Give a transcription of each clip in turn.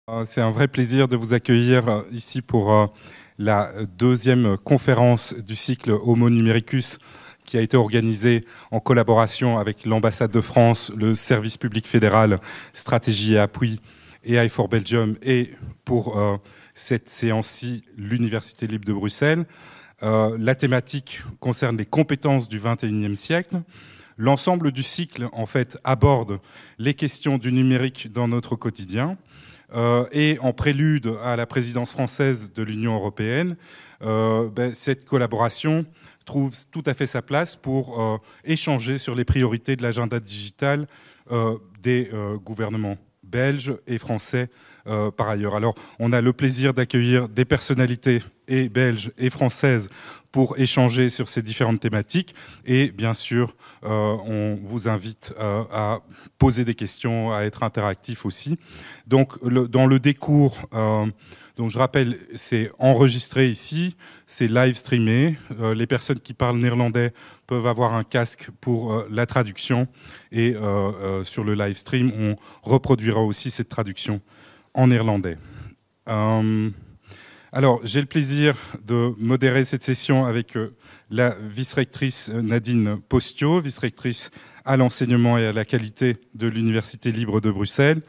C'est un vrai plaisir de vous accueillir ici pour la deuxième conférence du cycle Homo Numericus qui a été organisée en collaboration avec l'ambassade de France, le service public fédéral, stratégie et appui et i4 Belgium et pour cette séance-ci, l'Université libre de Bruxelles. La thématique concerne les compétences du XXIe siècle. L'ensemble du cycle, en fait, aborde les questions du numérique dans notre quotidien. Et en prélude à la présidence française de l'Union européenne, cette collaboration trouve tout à fait sa place pour échanger sur les priorités de l'agenda digital des gouvernements belges et français par ailleurs. Alors, on a le plaisir d'accueillir des personnalités et belges et françaises pour échanger sur ces différentes thématiques. Et bien sûr, on vous invite à poser des questions, à être interactif aussi. Donc, dans le décours, donc je rappelle, c'est enregistré ici, c'est live streamé. Les personnes qui parlent néerlandais peuvent avoir un casque pour la traduction. Et sur le live stream, on reproduira aussi cette traduction en néerlandais. Alors, j'ai le plaisir de modérer cette session avec la vice-rectrice Nadine Postio, vice-rectrice à l'enseignement et à la qualité de l'Université libre de Bruxelles.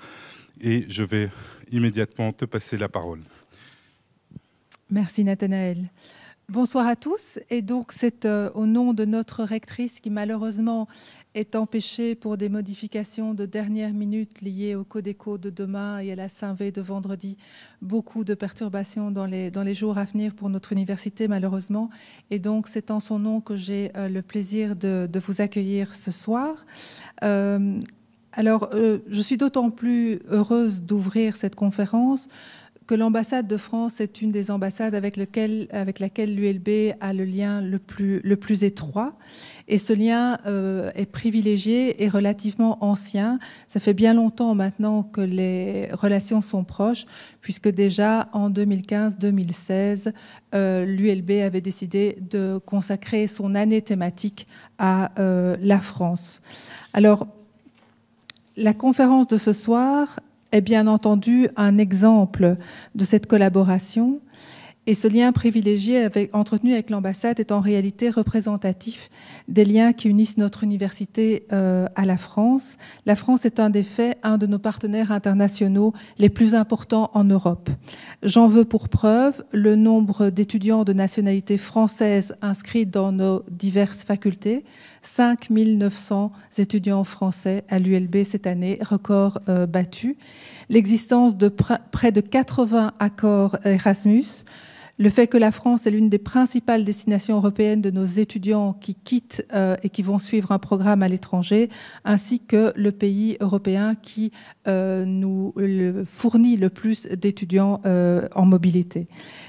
Et je vais immédiatement te passer la parole. Merci Nathanaël. Bonsoir à tous. Et donc, c'est au nom de notre rectrice qui malheureusement est empêchée pour des modifications de dernière minute liées au Codeco de demain et à la Saint-V de vendredi. Beaucoup de perturbations dans les jours à venir pour notre université, malheureusement. Et donc, c'est en son nom que j'ai le plaisir de vous accueillir ce soir. Alors, je suis d'autant plus heureuse d'ouvrir cette conférence que l'ambassade de France est une des ambassades avec laquelle l'ULB a le lien le plus étroit. Et ce lien est privilégié et relativement ancien. Ça fait bien longtemps maintenant que les relations sont proches, puisque déjà en 2015-2016, l'ULB avait décidé de consacrer son année thématique à la France. Alors, la conférence de ce soir est bien entendu un exemple de cette collaboration. Et ce lien privilégié entretenu avec l'ambassade est en réalité représentatif des liens qui unissent notre université à la France. La France est un des faits, un de nos partenaires internationaux les plus importants en Europe. J'en veux pour preuve le nombre d'étudiants de nationalité française inscrits dans nos diverses facultés. 5 900 étudiants français à l'ULB cette année, record battu. L'existence de près de 80 accords Erasmus. Le fait que la France est l'une des principales destinations européennes de nos étudiants qui quittent et qui vont suivre un programme à l'étranger, ainsi que le pays européen qui nous fournit le plus d'étudiants en mobilité.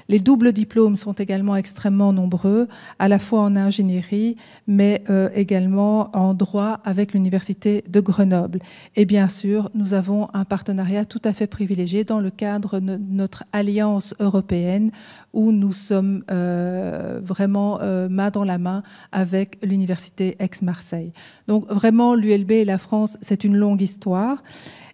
Les doubles diplômes sont également extrêmement nombreux, à la fois en ingénierie, mais également en droit avec l'Université de Grenoble. Et bien sûr, nous avons un partenariat tout à fait privilégié dans le cadre de notre alliance européenne, où nous sommes vraiment main dans la main avec l'Université Aix-Marseille. Donc vraiment, l'ULB et la France, c'est une longue histoire.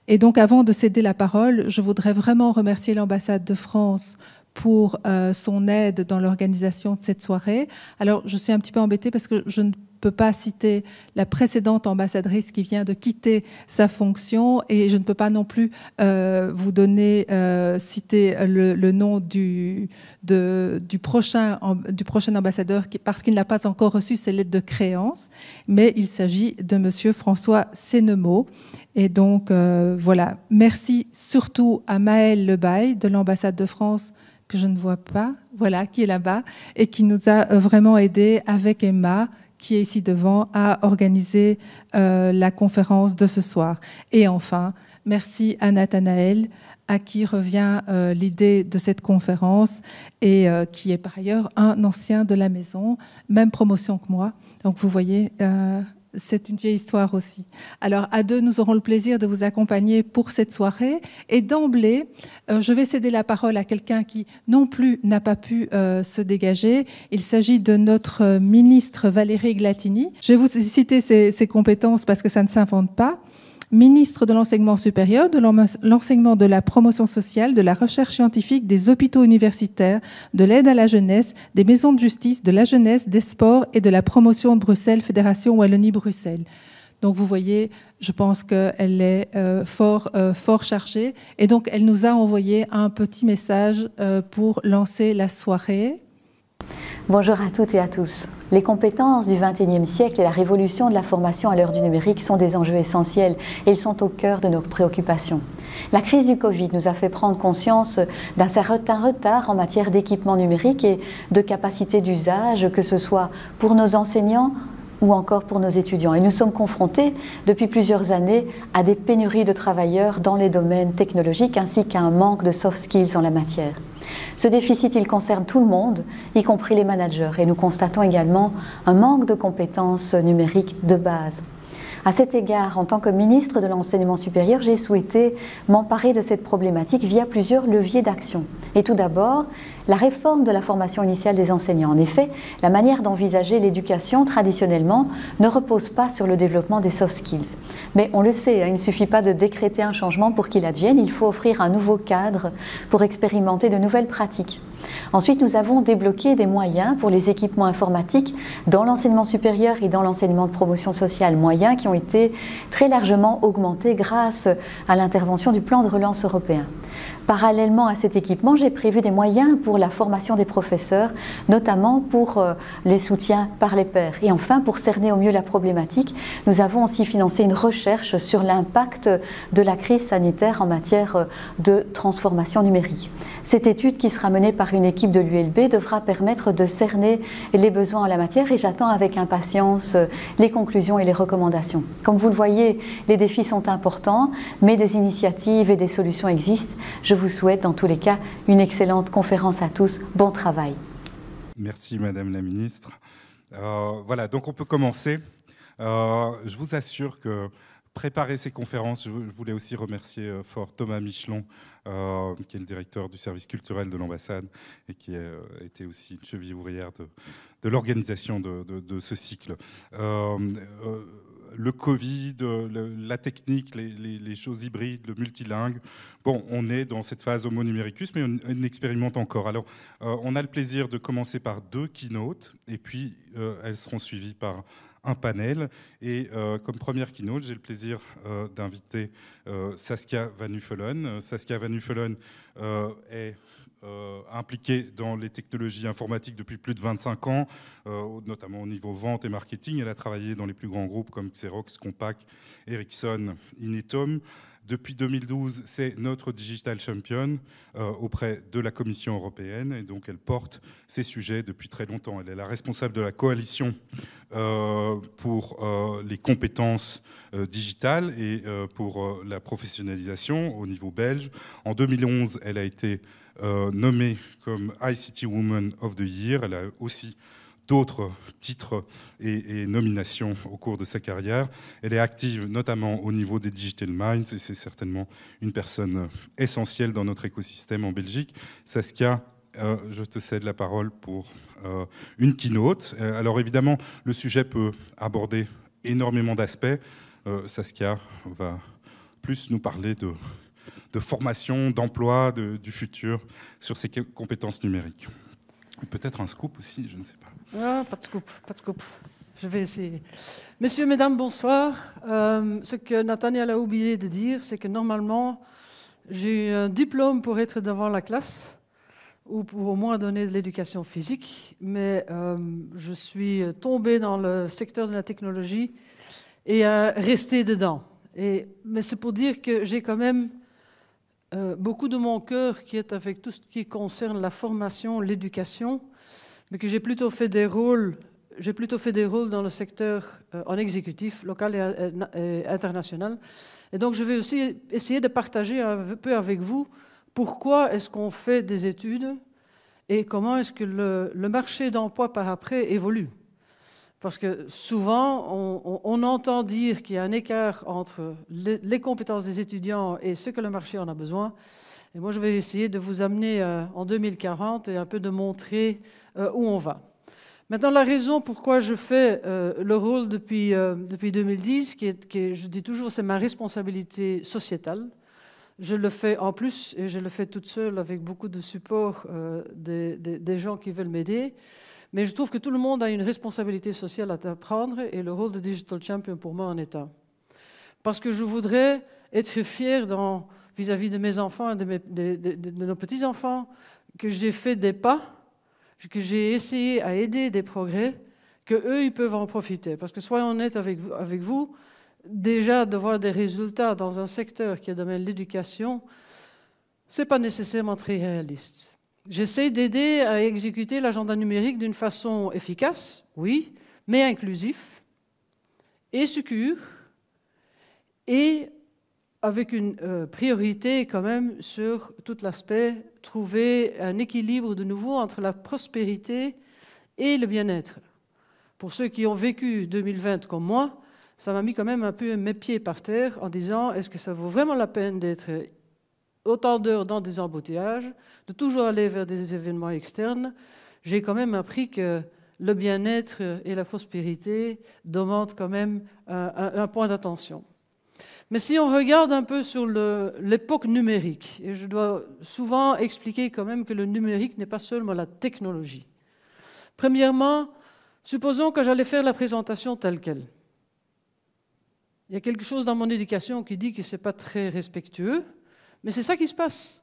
Et donc avant de céder la parole, je voudrais vraiment remercier l'ambassade de France pour son aide dans l'organisation de cette soirée. Alors, je suis un petit peu embêtée parce que je ne peux pas citer la précédente ambassadrice qui vient de quitter sa fonction et je ne peux pas non plus vous donner, citer le nom du prochain ambassadeur parce qu'il n'a pas encore reçu ses lettres de créance, mais il s'agit de Monsieur François Sénémaux. Et donc, voilà. Merci surtout à Maëlle Lebaille de l'ambassade de France, que je ne vois pas, voilà, qui est là-bas, et qui nous a vraiment aidés avec Emma, qui est ici devant, à organiser la conférence de ce soir. Et enfin, merci à Nathanaël, à qui revient l'idée de cette conférence, et qui est par ailleurs un ancien de la maison, même promotion que moi. Donc vous voyez... c'est une vieille histoire aussi. Alors, à deux, nous aurons le plaisir de vous accompagner pour cette soirée. Et d'emblée, je vais céder la parole à quelqu'un qui, non plus, n'a pas pu se dégager. Il s'agit de notre ministre Valérie Glatini. Je vais vous citer ses compétences parce que ça ne s'invente pas. ministre de l'enseignement supérieur, de l'enseignement de la promotion sociale, de la recherche scientifique, des hôpitaux universitaires, de l'aide à la jeunesse, des maisons de justice, de la jeunesse, des sports et de la promotion de Bruxelles, Fédération Wallonie-Bruxelles. Donc vous voyez, je pense qu'elle est fort chargée. Et donc elle nous a envoyé un petit message pour lancer la soirée. Bonjour à toutes et à tous. Les compétences du XXIe siècle et la révolution de la formation à l'heure du numérique sont des enjeux essentiels et ils sont au cœur de nos préoccupations. La crise du Covid nous a fait prendre conscience d'un certain retard en matière d'équipement numérique et de capacité d'usage, que ce soit pour nos enseignants ou encore pour nos étudiants. Et nous sommes confrontés depuis plusieurs années à des pénuries de travailleurs dans les domaines technologiques ainsi qu'à un manque de soft skills en la matière. Ce déficit, il concerne tout le monde, y compris les managers, et nous constatons également un manque de compétences numériques de base. À cet égard, en tant que ministre de l'Enseignement supérieur, j'ai souhaité m'emparer de cette problématique via plusieurs leviers d'action. Et tout d'abord, la réforme de la formation initiale des enseignants. En effet, la manière d'envisager l'éducation traditionnellement ne repose pas sur le développement des soft skills. Mais on le sait, il ne suffit pas de décréter un changement pour qu'il advienne, il faut offrir un nouveau cadre pour expérimenter de nouvelles pratiques. Ensuite, nous avons débloqué des moyens pour les équipements informatiques dans l'enseignement supérieur et dans l'enseignement de promotion sociale, moyens qui ont été très largement augmentés grâce à l'intervention du plan de relance européen. Parallèlement à cet équipement, j'ai prévu des moyens pour la formation des professeurs, notamment pour les soutiens par les pairs. Et enfin, pour cerner au mieux la problématique, nous avons aussi financé une recherche sur l'impact de la crise sanitaire en matière de transformation numérique. Cette étude, qui sera menée par une équipe de l'ULB, devra permettre de cerner les besoins en la matière et j'attends avec impatience les conclusions et les recommandations. Comme vous le voyez, les défis sont importants, mais des initiatives et des solutions existent. Je vous souhaite dans tous les cas une excellente conférence à tous. Bon travail. Merci Madame la Ministre. Voilà, donc on peut commencer. Je vous assure que préparer ces conférences, je voulais aussi remercier fort Thomas Michelon, qui est le directeur du service culturel de l'ambassade et qui a été aussi une cheville ouvrière de l'organisation de ce cycle. Le Covid, la technique, les choses hybrides, le multilingue. Bon, on est dans cette phase Homo numericus, mais on expérimente encore. Alors, on a le plaisir de commencer par 2 keynotes, et puis elles seront suivies par un panel. Et comme première keynote, j'ai le plaisir d'inviter Saskia Van Uffelen. Saskia Van Uffelen est impliquée dans les technologies informatiques depuis plus de 25 ans, notamment au niveau vente et marketing. Elle a travaillé dans les plus grands groupes comme Xerox, Compaq, Ericsson, Inetum. Depuis 2012, c'est notre Digital Champion auprès de la Commission européenne et donc elle porte ces sujets depuis très longtemps. Elle est la responsable de la coalition pour les compétences digitales et pour la professionnalisation au niveau belge. En 2011, elle a été nommée comme ICT Woman of the Year. Elle a aussi d'autres titres et nominations au cours de sa carrière. Elle est active notamment au niveau des Digital Minds et c'est certainement une personne essentielle dans notre écosystème en Belgique. Saskia, je te cède la parole pour une keynote. Alors évidemment, le sujet peut aborder énormément d'aspects. Saskia va plus nous parler de formation, d'emploi, du futur sur ces compétences numériques. Peut-être un scoop aussi, je ne sais pas. Ah, pas de scoop, pas de scoop. Je vais essayer. Messieurs, mesdames, bonsoir. Ce que Nathaniel a oublié de dire, c'est que normalement, j'ai un diplôme pour être devant la classe, ou pour au moins donner de l'éducation physique, mais je suis tombé dans le secteur de la technologie et resté dedans. Mais c'est pour dire que j'ai quand même beaucoup de mon cœur qui est avec tout ce qui concerne la formation, l'éducation, mais que j'ai plutôt fait des rôles dans le secteur en exécutif, local et international. Et donc je vais aussi essayer de partager un peu avec vous pourquoi est-ce qu'on fait des études et comment est-ce que le marché d'emploi par après évolue. Parce que souvent, on entend dire qu'il y a un écart entre les compétences des étudiants et ce que le marché en a besoin. Et moi, je vais essayer de vous amener en 2040 et un peu de montrer où on va. Maintenant, la raison pourquoi je fais le rôle depuis 2010, je dis toujours, c'est ma responsabilité sociétale. Je le fais en plus, et je le fais toute seule avec beaucoup de support des gens qui veulent m'aider. Mais je trouve que tout le monde a une responsabilité sociale à prendre, et le rôle de Digital Champion pour moi en est un. Parce que je voudrais être fier vis-à-vis de mes enfants et de nos petits-enfants, que j'ai fait des pas, que j'ai essayé à aider des progrès, qu'eux, ils peuvent en profiter. Parce que soyons honnêtes avec vous, déjà de voir des résultats dans un secteur qui est le domaine de l'éducation, ce n'est pas nécessairement très réaliste. J'essaie d'aider à exécuter l'agenda numérique d'une façon efficace, oui, mais inclusif et sécure, et avec une priorité quand même sur tout l'aspect, trouver un équilibre de nouveau entre la prospérité et le bien-être. Pour ceux qui ont vécu 2020 comme moi, ça m'a mis quand même un peu mes pieds par terre en disant, est-ce que ça vaut vraiment la peine d'être autant d'heures dans des embouteillages, de toujours aller vers des événements externes? J'ai quand même appris que le bien-être et la prospérité demandent quand même un point d'attention. Mais si on regarde un peu sur l'époque numérique, et je dois souvent expliquer quand même que le numérique n'est pas seulement la technologie. Premièrement, supposons que j'allais faire la présentation telle qu'elle. Il y a quelque chose dans mon éducation qui dit que ce n'est pas très respectueux, mais c'est ça qui se passe.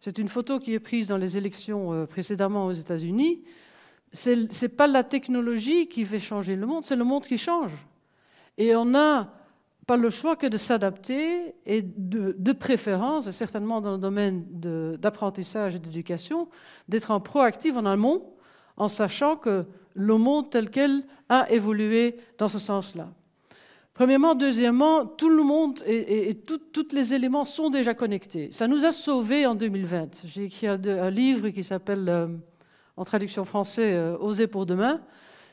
C'est une photo qui est prise dans les élections précédemment aux États-Unis. Ce n'est pas la technologie qui fait changer le monde, c'est le monde qui change. Et on n'a pas le choix que de s'adapter et de préférence, et certainement dans le domaine d'apprentissage et d'éducation, d'être en proactif en amont, en sachant que le monde tel quel a évolué dans ce sens-là. Premièrement. Deuxièmement, tout le monde et tous les éléments sont déjà connectés. Ça nous a sauvés en 2020. J'ai écrit un livre qui s'appelle, en traduction française, « Oser pour demain ».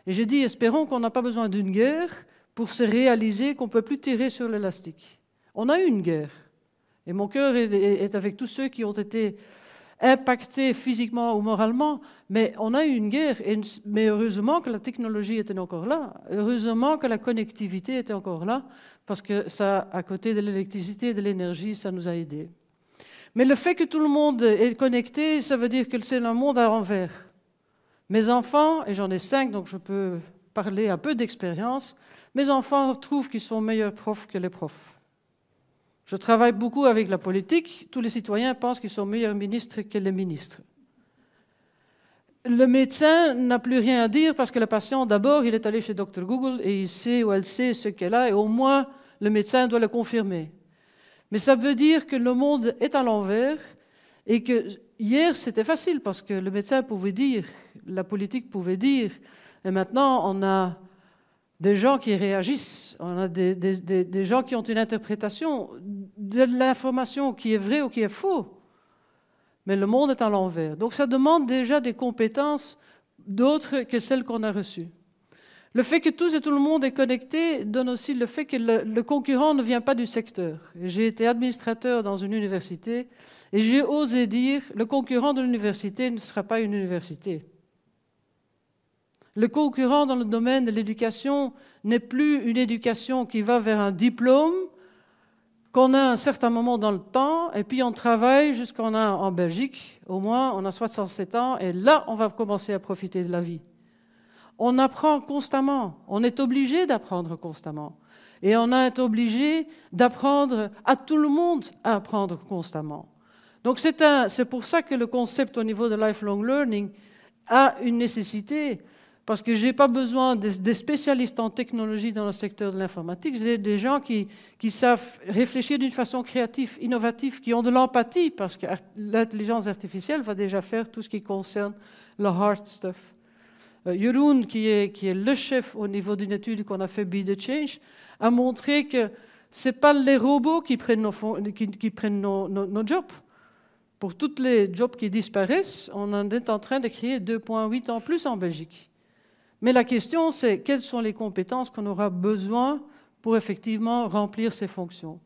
Et j'ai dit, espérons qu'on n'a pas besoin d'une guerre pour se réaliser qu'on ne peut plus tirer sur l'élastique. On a eu une guerre. Et mon cœur est avec tous ceux qui ont été impactés physiquement ou moralement, mais on a eu une guerre. Mais heureusement que la technologie était encore là. Heureusement que la connectivité était encore là, parce que ça, à côté de l'électricité et de l'énergie, ça nous a aidés. Mais le fait que tout le monde est connecté, ça veut dire que c'est un monde à l'envers. Mes enfants, et j'en ai 5, donc je peux parler un peu d'expérience, mes enfants trouvent qu'ils sont meilleurs profs que les profs. Je travaille beaucoup avec la politique. Tous les citoyens pensent qu'ils sont meilleurs ministres que les ministres. Le médecin n'a plus rien à dire parce que le patient, d'abord, il est allé chez Dr Google et il sait ou elle sait ce qu'elle a et au moins le médecin doit le confirmer. Mais ça veut dire que le monde est à l'envers et que hier, c'était facile parce que le médecin pouvait dire, la politique pouvait dire, et maintenant, on a des gens qui réagissent, on a des gens qui ont une interprétation de l'information qui est vraie ou qui est faux. Mais le monde est à l'envers. Donc ça demande déjà des compétences d'autres que celles qu'on a reçues. Le fait que tous et tout le monde est connecté donne aussi le fait que le concurrent ne vient pas du secteur. J'ai été administrateur dans une université et j'ai osé dire le concurrent de l'université ne sera pas une université. Le concurrent dans le domaine de l'éducation n'est plus une éducation qui va vers un diplôme qu'on a à un certain moment dans le temps, et puis on travaille jusqu'on a en Belgique, au moins on a 67 ans, et là on va commencer à profiter de la vie. On apprend constamment, on est obligé d'apprendre constamment, et on est obligé d'apprendre à tout le monde à apprendre constamment. Donc c'est pour ça que le concept au niveau de lifelong learning a une nécessité. Parce que je n'ai pas besoin des spécialistes en technologie dans le secteur de l'informatique, j'ai des gens qui savent réfléchir d'une façon créative, innovative, qui ont de l'empathie, parce que l'intelligence artificielle va déjà faire tout ce qui concerne le hard stuff. Jeroen, qui est le chef au niveau d'une étude qu'on a fait, Be the Change, a montré que ce n'est pas les robots qui prennent nos jobs. Pour tous les jobs qui disparaissent, on est en train de créer 2,8 en plus en Belgique. Mais la question, c'est quelles sont les compétences qu'on aura besoin pour effectivement remplir ces fonctions.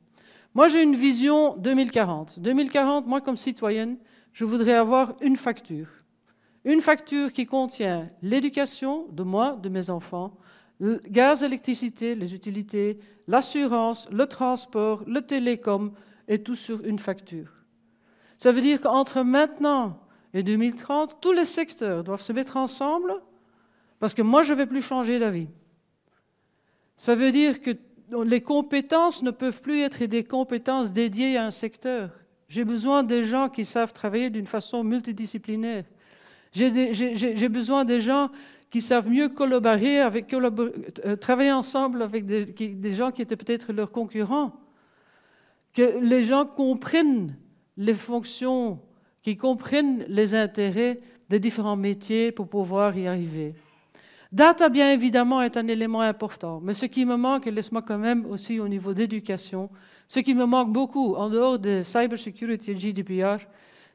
Moi, j'ai une vision 2040. 2040, moi, comme citoyenne, je voudrais avoir une facture. une facture qui contient l'éducation de moi, de mes enfants, le gaz, électricité, les utilités, l'assurance, le transport, le télécom, et tout sur une facture. Ça veut dire qu'entre maintenant et 2030, tous les secteurs doivent se mettre ensemble parce que moi, je ne vais plus changer d'avis. Ça veut dire que les compétences ne peuvent plus être des compétences dédiées à un secteur. J'ai besoin des gens qui savent travailler d'une façon multidisciplinaire. J'ai besoin des gens qui savent mieux collaborer, travailler ensemble avec des gens qui étaient peut-être leurs concurrents. Que les gens comprennent les fonctions, qu'ils comprennent les intérêts des différents métiers pour pouvoir y arriver. Data, bien évidemment, est un élément important, mais ce qui me manque, et laisse-moi quand même aussi au niveau d'éducation, ce qui me manque beaucoup, en dehors de cybersecurity et GDPR,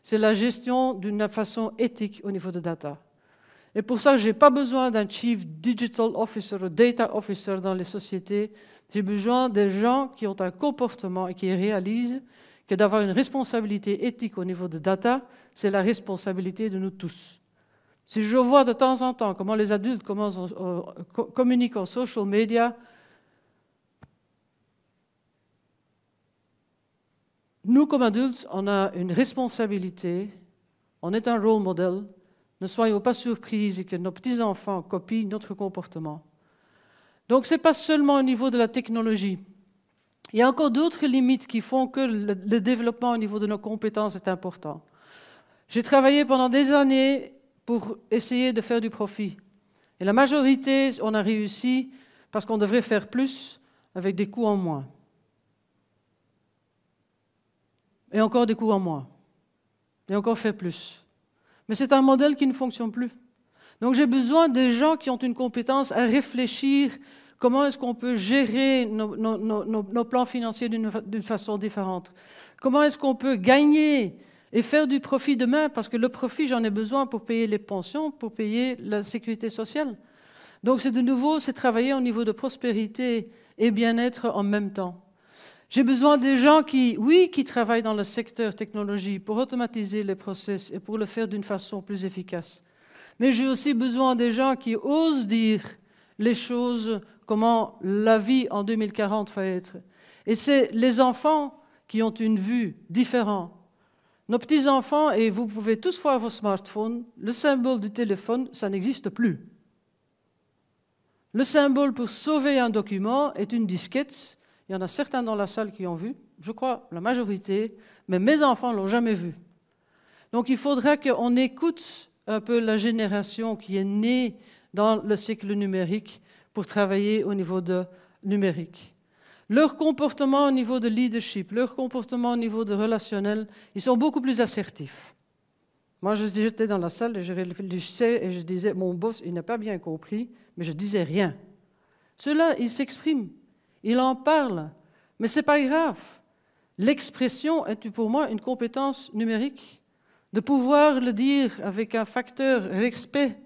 c'est la gestion d'une façon éthique au niveau de data. Et pour ça, je n'ai pas besoin d'un Chief Digital Officer ou Data Officer dans les sociétés. J'ai besoin des gens qui ont un comportement et qui réalisent que d'avoir une responsabilité éthique au niveau de data, c'est la responsabilité de nous tous. Si je vois de temps en temps comment les adultes communiquent en social media, nous, comme adultes, on a une responsabilité, on est un role model. Ne soyons pas surpris que nos petits-enfants copient notre comportement. Donc, ce n'est pas seulement au niveau de la technologie. Il y a encore d'autres limites qui font que le développement au niveau de nos compétences est important. J'ai travaillé pendant des années pour essayer de faire du profit. Et la majorité, on a réussi parce qu'on devrait faire plus avec des coûts en moins. Et encore des coûts en moins. Et encore faire plus. Mais c'est un modèle qui ne fonctionne plus. Donc j'ai besoin des gens qui ont une compétence à réfléchir comment est-ce qu'on peut gérer nos plans financiers d'une façon différente. Comment est-ce qu'on peut gagner et faire du profit demain, parce que le profit, j'en ai besoin pour payer les pensions, pour payer la sécurité sociale. Donc c'est de nouveau, c'est travailler au niveau de prospérité et bien-être en même temps. J'ai besoin des gens qui travaillent dans le secteur technologie pour automatiser les process et pour le faire d'une façon plus efficace. Mais j'ai aussi besoin des gens qui osent dire les choses, comment la vie en 2040 va être. Et c'est les enfants qui ont une vue différente. Nos petits-enfants, et vous pouvez tous voir vos smartphones, le symbole du téléphone, ça n'existe plus. Le symbole pour sauver un document est une disquette. Il y en a certains dans la salle qui ont vu, je crois la majorité, mais mes enfants ne l'ont jamais vu. Donc il faudra qu'on écoute un peu la génération qui est née dans le cycle numérique pour travailler au niveau de numérique. Leur comportement au niveau de leadership, leur comportement au niveau de relationnel, ils sont beaucoup plus assertifs. Moi, j'étais dans la salle et je réfléchissais et je disais, mon boss, il n'a pas bien compris, mais je ne disais rien. Ceux-là, ils s'expriment, ils en parlent, mais ce n'est pas grave. L'expression est pour moi une compétence numérique. De pouvoir le dire avec un facteur respect,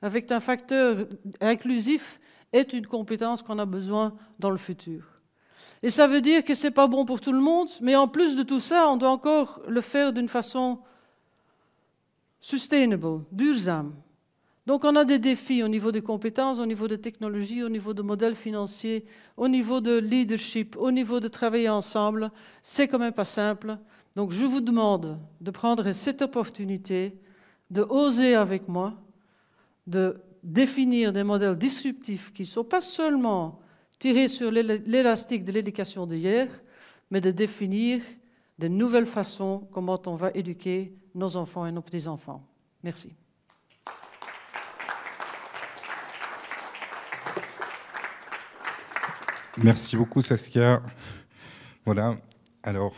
avec un facteur inclusif, est une compétence qu'on a besoin dans le futur. Et ça veut dire que ce n'est pas bon pour tout le monde, mais en plus de tout ça, on doit encore le faire d'une façon sustainable, duurzame. Donc on a des défis au niveau des compétences, au niveau des technologies, au niveau de modèles financiers, au niveau de leadership, au niveau de travailler ensemble. C'est quand même pas simple. Donc je vous demande de prendre cette opportunité, de oser avec moi, de définir des modèles disruptifs qui ne sont pas seulement tirés sur l'élastique de l'éducation d'hier, mais de définir de nouvelles façons comment on va éduquer nos enfants et nos petits-enfants. Merci. Merci beaucoup, Saskia. Voilà. Alors,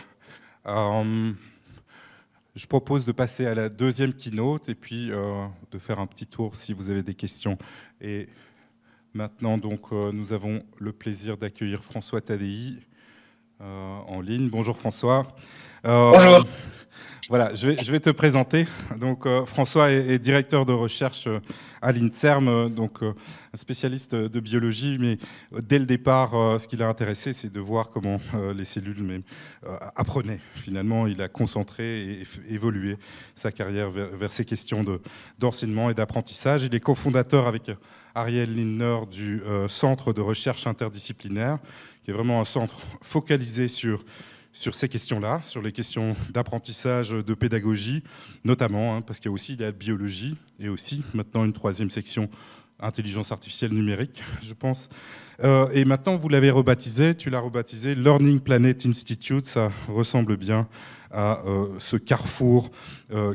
je propose de passer à la deuxième keynote et puis de faire un petit tour si vous avez des questions. Et maintenant, donc, nous avons le plaisir d'accueillir François Tadei en ligne. Bonjour François. Bonjour. Voilà, je vais te présenter. Donc, François est directeur de recherche à l'INSERM, donc un spécialiste de biologie, mais dès le départ, ce qui l'a intéressé, c'est de voir comment les cellules apprenaient. Finalement, il a concentré et évolué sa carrière vers ces questions d'enseignement et d'apprentissage. Il est cofondateur avec Ariel Lindner du Centre de recherche interdisciplinaire, qui est vraiment un centre focalisé sur ces questions-là, sur les questions d'apprentissage, de pédagogie, notamment, parce qu'il y a aussi la biologie et aussi maintenant une troisième section, intelligence artificielle numérique, je pense. Et maintenant, vous l'avez rebaptisé, tu l'as rebaptisé Learning Planet Institute, ça ressemble bien à ce carrefour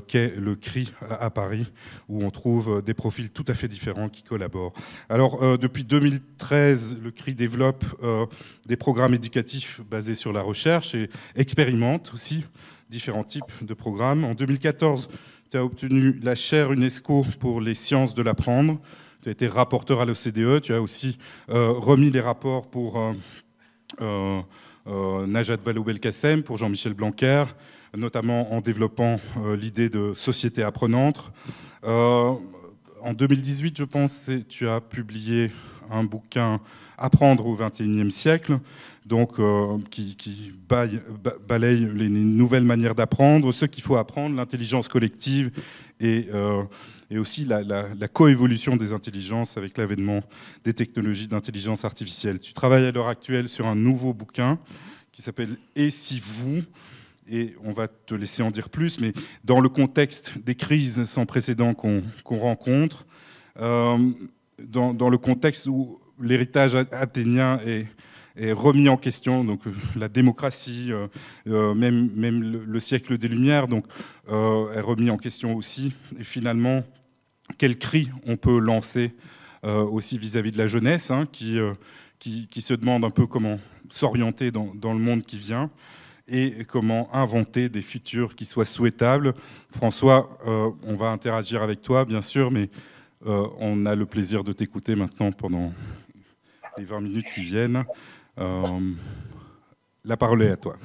qu'est le CRI à Paris, où on trouve des profils tout à fait différents qui collaborent. Alors, depuis 2013, le CRI développe des programmes éducatifs basés sur la recherche et expérimente aussi différents types de programmes. En 2014, tu as obtenu la chaire UNESCO pour les sciences de l'apprendre. Tu as été rapporteur à l'OCDE. Tu as aussi remis les rapports pour Najat Vallaud-Belkacem, pour Jean-Michel Blanquer, notamment en développant l'idée de société apprenante. En 2018, je pense, tu as publié un bouquin « Apprendre au XXIe siècle », donc qui balaye les nouvelles manières d'apprendre, ce qu'il faut apprendre, l'intelligence collective et aussi la coévolution des intelligences avec l'avènement des technologies d'intelligence artificielle. Tu travailles à l'heure actuelle sur un nouveau bouquin qui s'appelle « Et si vous ?» et on va te laisser en dire plus, mais dans le contexte des crises sans précédent qu'on rencontre, dans le contexte où l'héritage athénien est remis en question, donc la démocratie, même le siècle des Lumières, donc, est remis en question aussi. Et finalement, quel cri on peut lancer aussi vis-à-vis de la jeunesse, qui se demande un peu comment s'orienter dans le monde qui vient et comment inventer des futurs qui soient souhaitables. François, on va interagir avec toi, bien sûr, mais on a le plaisir de t'écouter maintenant pendant les 20 minutes qui viennent. La parole est à toi.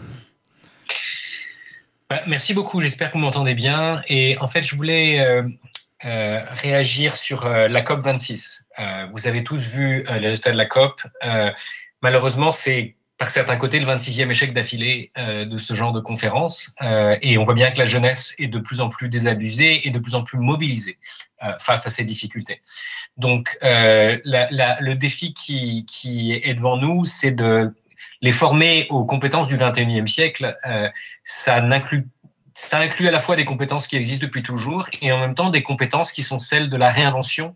Merci beaucoup, j'espère que vous m'entendez bien. Et en fait, je voulais réagir sur la COP26. Vous avez tous vu les résultats de la COP. Malheureusement, c'est par certains côtés le 26e échec d'affilée de ce genre de conférence. Et on voit bien que la jeunesse est de plus en plus désabusée et de plus en plus mobilisée face à ces difficultés. Donc, le défi qui est devant nous, c'est de les former aux compétences du 21e siècle. Ça inclut à la fois des compétences qui existent depuis toujours et en même temps des compétences qui sont celles de la réinvention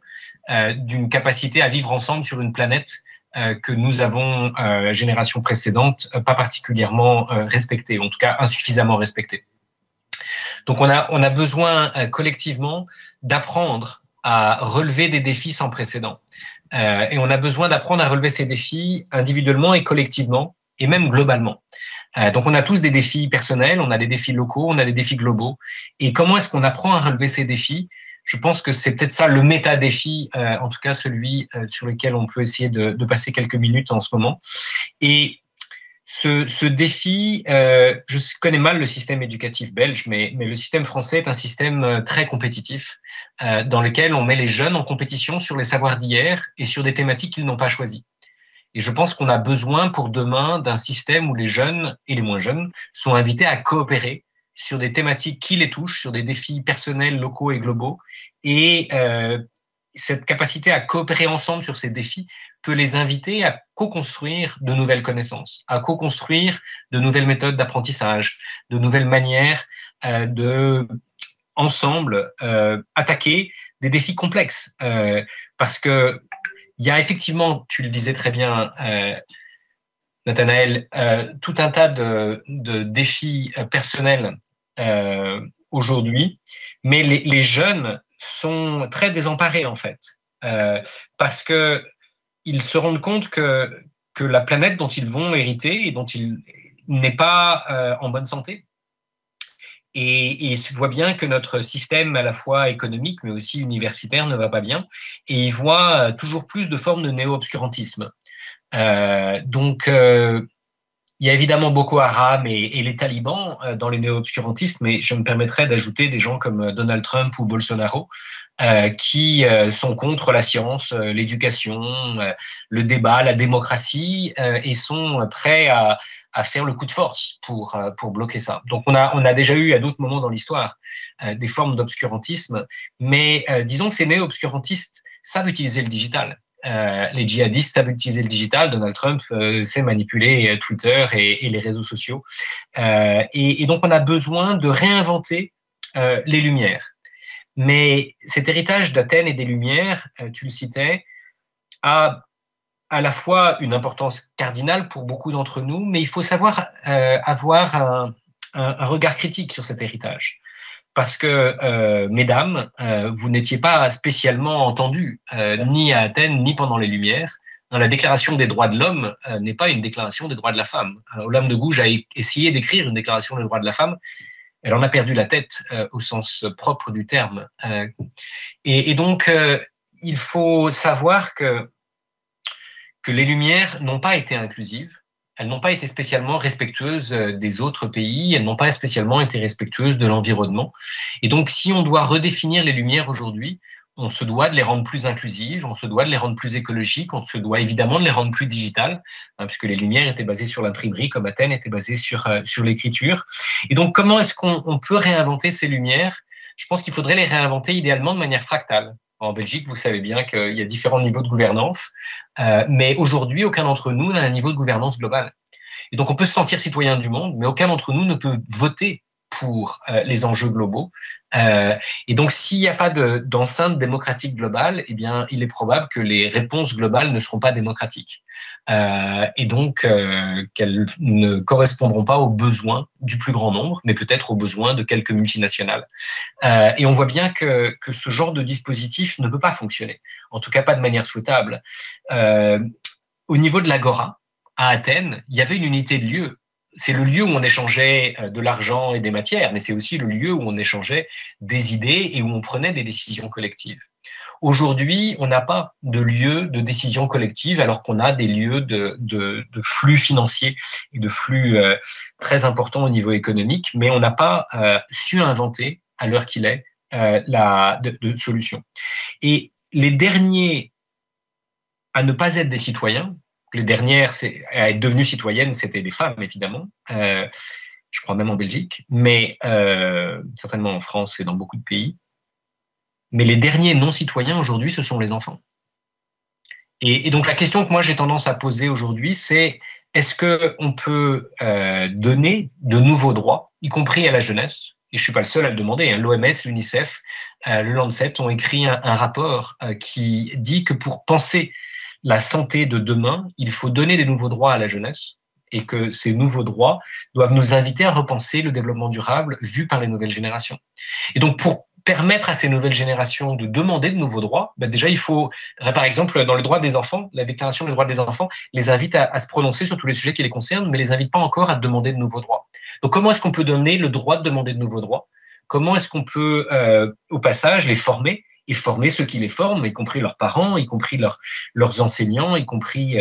d'une capacité à vivre ensemble sur une planète que nous avons, générations précédentes, pas particulièrement respectées, en tout cas insuffisamment respectées. Donc on a besoin collectivement d'apprendre à relever des défis sans précédent. Et on a besoin d'apprendre à relever ces défis individuellement et collectivement, et même globalement. Donc on a tous des défis personnels, on a des défis locaux, on a des défis globaux. Et comment est-ce qu'on apprend à relever ces défis ? Je pense que c'est peut-être ça le méta-défi, en tout cas celui sur lequel on peut essayer de passer quelques minutes en ce moment. Et ce défi, je connais mal le système éducatif belge, mais le système français est un système très compétitif, dans lequel on met les jeunes en compétition sur les savoirs d'hier et sur des thématiques qu'ils n'ont pas choisies. Et je pense qu'on a besoin pour demain d'un système où les jeunes et les moins jeunes sont invités à coopérer sur des thématiques qui les touchent, sur des défis personnels, locaux et globaux. Et cette capacité à coopérer ensemble sur ces défis peut les inviter à co-construire de nouvelles connaissances, à co-construire de nouvelles méthodes d'apprentissage, de nouvelles manières de, ensemble, attaquer des défis complexes. Parce que il y a effectivement, tu le disais très bien, Nathanaël, tout un tas de défis personnels aujourd'hui, mais les jeunes sont très désemparés en fait, parce que ils se rendent compte que la planète dont ils vont hériter et dont ils n'est pas en bonne santé. Et ils voient bien que notre système à la fois économique mais aussi universitaire ne va pas bien, et ils voient toujours plus de formes de néo-obscurantisme. Donc il y a évidemment Boko Haram et les talibans dans les néo-obscurantistes, mais je me permettrais d'ajouter des gens comme Donald Trump ou Bolsonaro qui sont contre la science, l'éducation, le débat, la démocratie et sont prêts à faire le coup de force pour bloquer ça. Donc on a déjà eu à d'autres moments dans l'histoire des formes d'obscurantisme, mais disons que ces néo-obscurantistes savent utiliser le digital. Les djihadistes savent utiliser le digital. Donald Trump sait manipuler Twitter et les réseaux sociaux. Et donc, on a besoin de réinventer les Lumières. Mais cet héritage d'Athènes et des Lumières, tu le citais, a à la fois une importance cardinale pour beaucoup d'entre nous, mais il faut savoir avoir un regard critique sur cet héritage. Parce que, mesdames, vous n'étiez pas spécialement entendues, ni à Athènes, ni pendant les Lumières. La Déclaration des droits de l'homme n'est pas une déclaration des droits de la femme. Olympe de Gouges a essayé d'écrire une déclaration des droits de la femme. Elle en a perdu la tête au sens propre du terme. Et donc, il faut savoir que les Lumières n'ont pas été inclusives. Elles n'ont pas été spécialement respectueuses des autres pays, elles n'ont pas spécialement été respectueuses de l'environnement. Et donc, si on doit redéfinir les Lumières aujourd'hui, on se doit de les rendre plus inclusives, on se doit de les rendre plus écologiques, on se doit évidemment de les rendre plus digitales, puisque les Lumières étaient basées sur l'imprimerie, comme Athènes était basée sur l'écriture. Et donc, comment est-ce qu'on peut réinventer ces Lumières? Je pense qu'il faudrait les réinventer idéalement de manière fractale. En Belgique, vous savez bien qu'il y a différents niveaux de gouvernance, mais aujourd'hui, aucun d'entre nous n'a un niveau de gouvernance global. Et donc, on peut se sentir citoyen du monde, mais aucun d'entre nous ne peut voter pour les enjeux globaux. Et donc, s'il n'y a pas d'enceinte démocratique globale, eh bien, il est probable que les réponses globales ne seront pas démocratiques. Et donc, qu'elles ne correspondront pas aux besoins du plus grand nombre, mais peut-être aux besoins de quelques multinationales. Et on voit bien que ce genre de dispositif ne peut pas fonctionner, en tout cas pas de manière souhaitable. Au niveau de l'Agora, à Athènes, il y avait une unité de lieu. C'est le lieu où on échangeait de l'argent et des matières, mais c'est aussi le lieu où on échangeait des idées et où on prenait des décisions collectives. Aujourd'hui, on n'a pas de lieu de décision collective, alors qu'on a des lieux de flux financiers et de flux très importants au niveau économique, mais on n'a pas su inventer, à l'heure qu'il est, de solutions. Et les derniers à ne pas être des citoyens, les dernières à être devenues citoyennes, c'était des femmes, évidemment, je crois même en Belgique, mais certainement en France et dans beaucoup de pays. Mais les derniers non-citoyens aujourd'hui, ce sont les enfants. Et donc la question que moi j'ai tendance à poser aujourd'hui, c'est est-ce qu'on peut donner de nouveaux droits, y compris à la jeunesse? Et je ne suis pas le seul à le demander. L'OMS, l'UNICEF, le Lancet ont écrit un rapport qui dit que pour penser la santé de demain, il faut donner des nouveaux droits à la jeunesse et que ces nouveaux droits doivent nous inviter à repenser le développement durable vu par les nouvelles générations. Et donc, pour permettre à ces nouvelles générations de demander de nouveaux droits, déjà, il faut, par exemple, dans le droit des enfants, la Déclaration des droits des enfants les invite à se prononcer sur tous les sujets qui les concernent, mais les invite pas encore à demander de nouveaux droits. Donc, comment est-ce qu'on peut donner le droit de demander de nouveaux droits? Comment est-ce qu'on peut, au passage, les former et former ceux qui les forment, y compris leurs parents, y compris leurs enseignants, y compris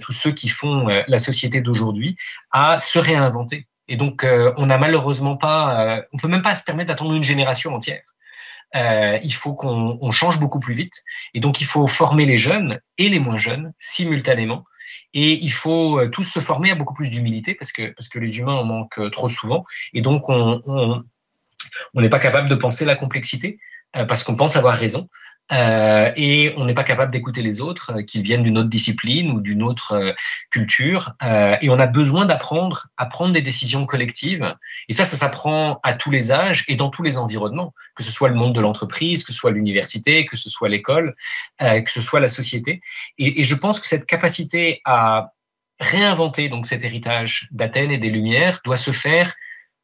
tous ceux qui font la société d'aujourd'hui, à se réinventer. Et donc, on n'a malheureusement pas, on peut même pas se permettre d'attendre une génération entière. Il faut qu'on change beaucoup plus vite. Et donc, il faut former les jeunes et les moins jeunes simultanément. Et il faut tous se former à beaucoup plus d'humilité parce que les humains en manquent trop souvent. Et donc, on n'est pas capable de penser la complexité parce qu'on pense avoir raison. Et on n'est pas capable d'écouter les autres qui viennent d'une autre discipline ou d'une autre culture. Et on a besoin d'apprendre à prendre des décisions collectives. Et ça s'apprend à tous les âges et dans tous les environnements, que ce soit le monde de l'entreprise, que ce soit l'université, que ce soit l'école, que ce soit la société. Et je pense que cette capacité à réinventer donc cet héritage d'Athènes et des Lumières doit se faire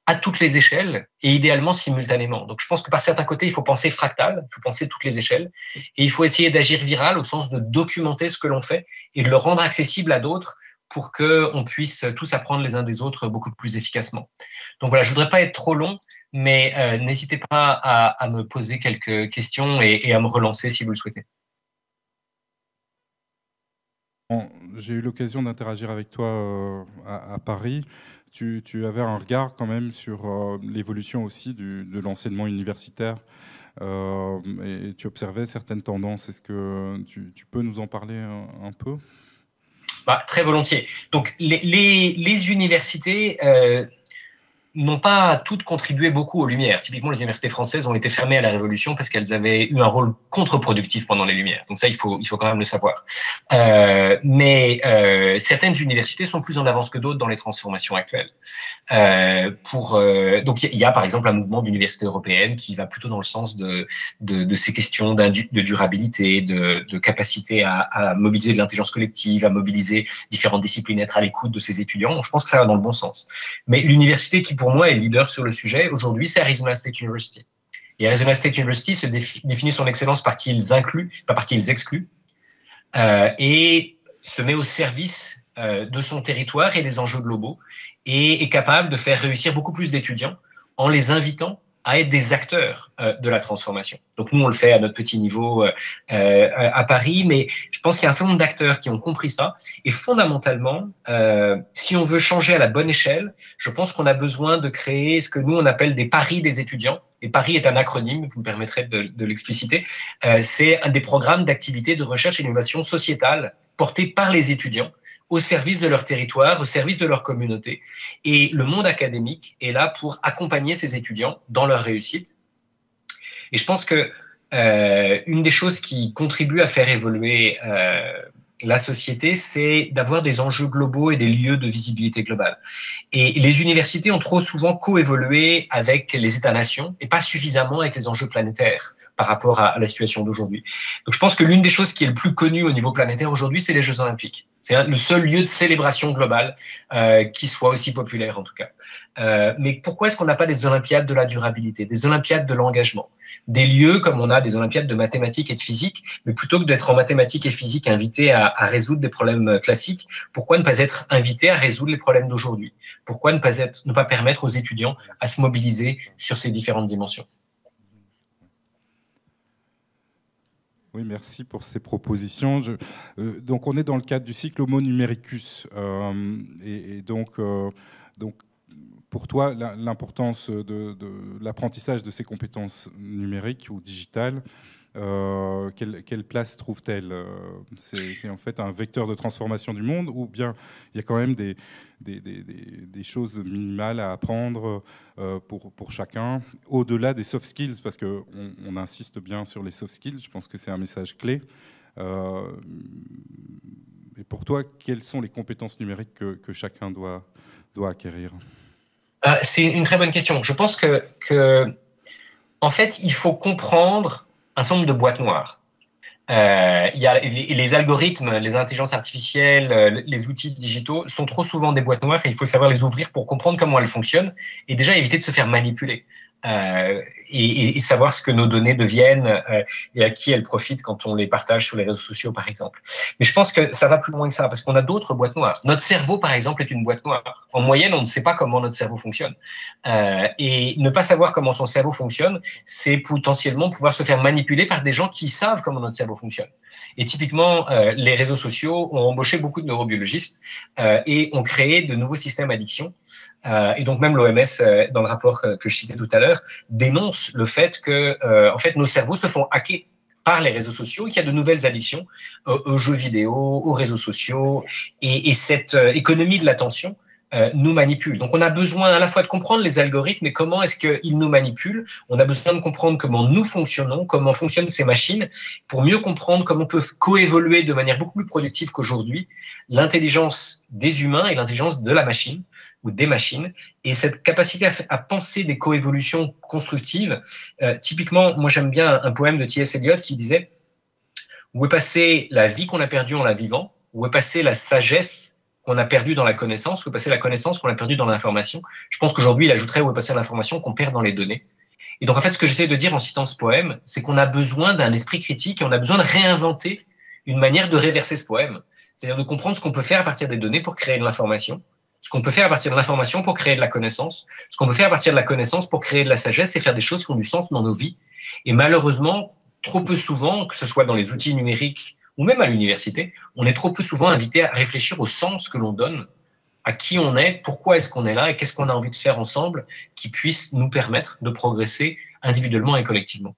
à toutes les échelles et idéalement simultanément. Donc, je pense que par certains côtés, il faut penser fractal, il faut penser toutes les échelles et il faut essayer d'agir viral au sens de documenter ce que l'on fait et de le rendre accessible à d'autres pour qu'on puisse tous apprendre les uns des autres beaucoup plus efficacement. Donc voilà, je voudrais pas être trop long, mais n'hésitez pas à me poser quelques questions et à me relancer si vous le souhaitez. J'ai eu l'occasion d'interagir avec toi à Paris. Tu avais un regard quand même sur l'évolution aussi de l'enseignement universitaire et tu observais certaines tendances. Est-ce que tu peux nous en parler un peu ? Très volontiers. Donc, les universités n'ont pas toutes contribué beaucoup aux Lumières. Typiquement, les universités françaises ont été fermées à la Révolution parce qu'elles avaient eu un rôle contre-productif pendant les Lumières. Donc ça, il faut quand même le savoir. Mais certaines universités sont plus en avance que d'autres dans les transformations actuelles. Donc il y a par exemple un mouvement d'université européenne qui va plutôt dans le sens de ces questions de durabilité, de capacité à mobiliser de l'intelligence collective, à mobiliser différentes disciplines, être à l'écoute de ses étudiants. Donc, je pense que ça va dans le bon sens. Mais l'université qui, pour moi, est leader sur le sujet aujourd'hui, c'est Arizona State University. Et Arizona State University se définit son excellence par qui ils incluent, pas par qui ils excluent, et se met au service de son territoire et des enjeux globaux, et est capable de faire réussir beaucoup plus d'étudiants en les invitant à être des acteurs de la transformation. Donc nous, on le fait à notre petit niveau à Paris, mais je pense qu'il y a un certain nombre d'acteurs qui ont compris ça. Et fondamentalement, si on veut changer à la bonne échelle, je pense qu'on a besoin de créer ce que nous, on appelle des paris des étudiants. Et PARI est un acronyme, vous me permettrez de l'expliciter. C'est un des programmes d'activité de recherche et d'innovation sociétale portés par les étudiants au service de leur territoire, au service de leur communauté. Et le monde académique est là pour accompagner ces étudiants dans leur réussite. Et je pense que une des choses qui contribue à faire évoluer la société, c'est d'avoir des enjeux globaux et des lieux de visibilité globale. Et les universités ont trop souvent coévolué avec les États-nations et pas suffisamment avec les enjeux planétaires par rapport à la situation d'aujourd'hui. Donc je pense que l'une des choses qui est le plus connue au niveau planétaire aujourd'hui, c'est les Jeux Olympiques. C'est le seul lieu de célébration globale qui soit aussi populaire en tout cas. Mais pourquoi est-ce qu'on n'a pas des Olympiades de la durabilité, des Olympiades de l'engagement, des lieux comme on a des Olympiades de mathématiques et de physique, mais plutôt que d'être en mathématiques et physique invité à résoudre des problèmes classiques, pourquoi ne pas être invité à résoudre les problèmes d'aujourd'hui? Pourquoi ne pas permettre aux étudiants à se mobiliser sur ces différentes dimensions? Oui, merci pour ces propositions. Donc, on est dans le cadre du cycle Homo numericus. Et donc, pour toi, l'importance de l'apprentissage de ces compétences numériques ou digitales, quelle place trouve-t-elle? C'est en fait un vecteur de transformation du monde, ou bien il y a quand même des choses minimales à apprendre pour chacun, au-delà des soft skills, parce qu'on insiste bien sur les soft skills, je pense que c'est un message clé. Et pour toi, quelles sont les compétences numériques que chacun doit acquérir? C'est une très bonne question. Je pense que en fait, il faut comprendre un certain nombre de boîtes noires. Il y a les algorithmes, les intelligences artificielles, les outils digitaux sont trop souvent des boîtes noires et il faut savoir les ouvrir pour comprendre comment elles fonctionnent et déjà éviter de se faire manipuler. Et savoir ce que nos données deviennent et à qui elles profitent quand on les partage sur les réseaux sociaux, par exemple. Mais je pense que ça va plus loin que ça, parce qu'on a d'autres boîtes noires. Notre cerveau, par exemple, est une boîte noire. En moyenne, on ne sait pas comment notre cerveau fonctionne. Et ne pas savoir comment son cerveau fonctionne, c'est potentiellement pouvoir se faire manipuler par des gens qui savent comment notre cerveau fonctionne. Et typiquement, les réseaux sociaux ont embauché beaucoup de neurobiologistes et ont créé de nouveaux systèmes d'addiction. Et donc même l'OMS, dans le rapport que je citais tout à l'heure, dénonce le fait que en fait, nos cerveaux se font hacker par les réseaux sociaux et qu'il y a de nouvelles addictions aux jeux vidéo, aux réseaux sociaux. Et cette économie de l'attention nous manipule. Donc on a besoin à la fois de comprendre les algorithmes et comment est-ce qu'ils nous manipulent. On a besoin de comprendre comment nous fonctionnons, comment fonctionnent ces machines, pour mieux comprendre comment on peut coévoluer de manière beaucoup plus productive qu'aujourd'hui l'intelligence des humains et l'intelligence de la machine ou des machines, et cette capacité à penser des coévolutions constructives. Typiquement, moi j'aime bien un poème de T.S. Eliot qui disait « Où est passée la vie qu'on a perdue en la vivant? Où est passée la sagesse qu'on a perdue dans la connaissance? Où est passée la connaissance qu'on a perdue dans l'information ?» Je pense qu'aujourd'hui, il ajouterait « Où est passée l'information qu'on perd dans les données ?» Et donc, en fait, ce que j'essaie de dire en citant ce poème, c'est qu'on a besoin d'un esprit critique et on a besoin de réinventer une manière de réverser ce poème. C'est-à-dire de comprendre ce qu'on peut faire à partir des données pour créer de l'information, ce qu'on peut faire à partir de l'information pour créer de la connaissance, ce qu'on peut faire à partir de la connaissance pour créer de la sagesse et faire des choses qui ont du sens dans nos vies. Et malheureusement, trop peu souvent, que ce soit dans les outils numériques ou même à l'université, on est trop peu souvent invité à réfléchir au sens que l'on donne, à qui on est, pourquoi est-ce qu'on est là et qu'est-ce qu'on a envie de faire ensemble qui puisse nous permettre de progresser individuellement et collectivement.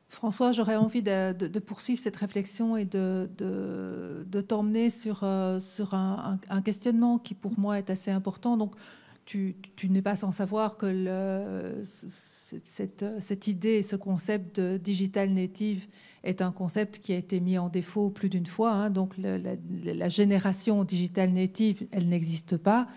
François, j'aurais envie de poursuivre cette réflexion et de t'emmener sur un questionnement qui pour moi est assez important. Donc, tu n'es pas sans savoir que cette idée, ce concept de digital native est un concept qui a été mis en défaut plus d'une fois. Hein. Donc la génération digital native, elle n'existe pas.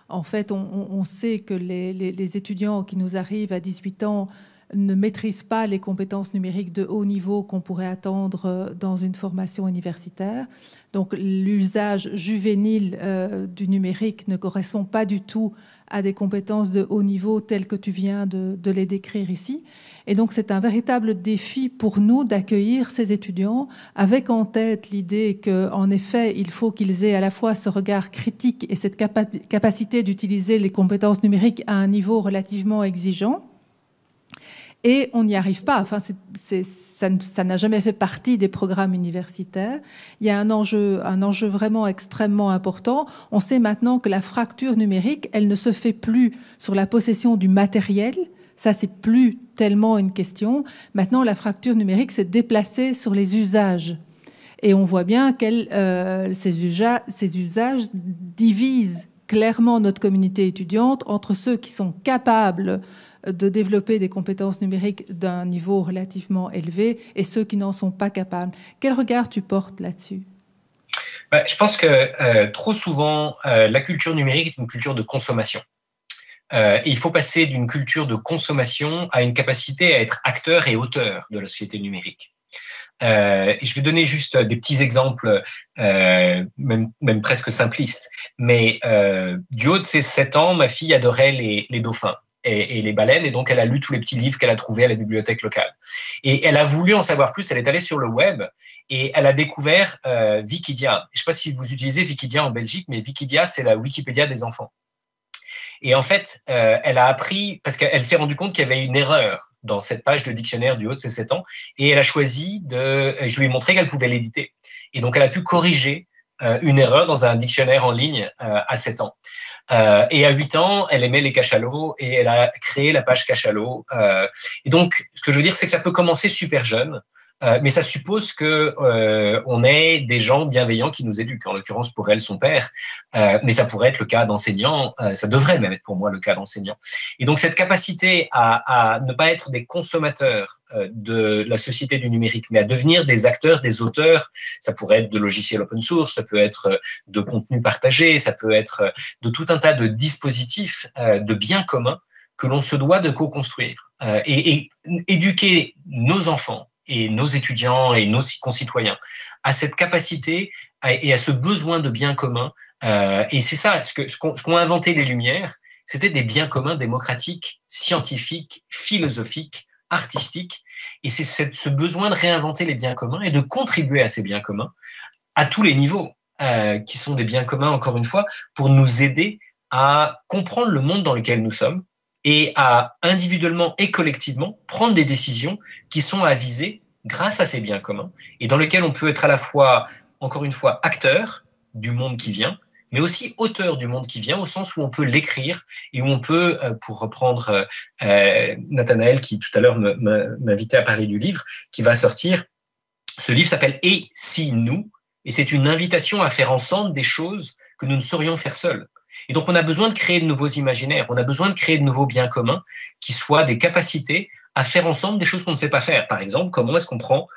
En fait, on sait que les étudiants qui nous arrivent à 18 ans ne maîtrisent pas les compétences numériques de haut niveau qu'on pourrait attendre dans une formation universitaire. Donc l'usage juvénile du numérique ne correspond pas du tout à des compétences de haut niveau telles que tu viens de les décrire ici. Et donc c'est un véritable défi pour nous d'accueillir ces étudiants avec en tête l'idée qu'en effet, il faut qu'ils aient à la fois ce regard critique et cette capacité d'utiliser les compétences numériques à un niveau relativement exigeant. Et on n'y arrive pas. Enfin, ça n'a jamais fait partie des programmes universitaires. Il y a un enjeu vraiment extrêmement important. On sait maintenant que la fracture numérique, elle ne se fait plus sur la possession du matériel. Ça, c'est plus tellement une question. Maintenant, la fracture numérique s'est déplacée sur les usages. Et on voit bien que ces usages divisent clairement notre communauté étudiante entre ceux qui sont capables de développer des compétences numériques d'un niveau relativement élevé et ceux qui n'en sont pas capables. Quel regard tu portes là-dessus ? Je pense que trop souvent, la culture numérique est une culture de consommation. Et il faut passer d'une culture de consommation à une capacité à être acteur et auteur de la société numérique. Je vais donner juste des petits exemples, même presque simplistes. Mais du haut de ses 7 ans, ma fille adorait les dauphins et les baleines, et donc elle a lu tous les petits livres qu'elle a trouvés à la bibliothèque locale. Et elle a voulu en savoir plus, elle est allée sur le web et elle a découvert Wikidia. Je ne sais pas si vous utilisez Wikidia en Belgique, mais Wikidia, c'est la Wikipédia des enfants. Et en fait, elle a appris, parce qu'elle s'est rendue compte qu'il y avait une erreur dans cette page de dictionnaire du haut de ses 7 ans, et elle a choisi je lui ai montré qu'elle pouvait l'éditer. Et donc, elle a pu corriger une erreur dans un dictionnaire en ligne à 7 ans. Et à 8 ans, elle aimait les cachalots et elle a créé la page cachalot. Et donc, ce que je veux dire, c'est que ça peut commencer super jeune, mais ça suppose que on ait des gens bienveillants qui nous éduquent. En l'occurrence, pour elle, son père, mais ça pourrait être le cas d'enseignants. Ça devrait même être pour moi le cas d'enseignants. Et donc, cette capacité à ne pas être des consommateurs de la société du numérique, mais à devenir des acteurs, des auteurs. Ça pourrait être de logiciels open source, ça peut être de contenu partagé, ça peut être de tout un tas de dispositifs de biens communs que l'on se doit de co-construire. Et éduquer nos enfants et nos étudiants et nos concitoyens à cette capacité et à ce besoin de biens communs. Et c'est ça, ce qu'ont inventé les Lumières, c'était des biens communs démocratiques, scientifiques, philosophiques, artistiques. Et c'est ce besoin de réinventer les biens communs et de contribuer à ces biens communs à tous les niveaux, qui sont des biens communs, encore une fois, pour nous aider à comprendre le monde dans lequel nous sommes et à individuellement et collectivement prendre des décisions qui sont avisées grâce à ces biens communs et dans lesquels on peut être à la fois, encore une fois, acteur du monde qui vient, mais aussi auteur du monde qui vient, au sens où on peut l'écrire et où on peut, pour reprendre Nathanaël qui tout à l'heure m'invitait à parler du livre, qui va sortir. Ce livre s'appelle « Et si nous ?» et c'est une invitation à faire ensemble des choses que nous ne saurions faire seuls. Et donc, on a besoin de créer de nouveaux imaginaires, on a besoin de créer de nouveaux biens communs qui soient des capacités à faire ensemble des choses qu'on ne sait pas faire. Par exemple, comment est-ce qu'on prend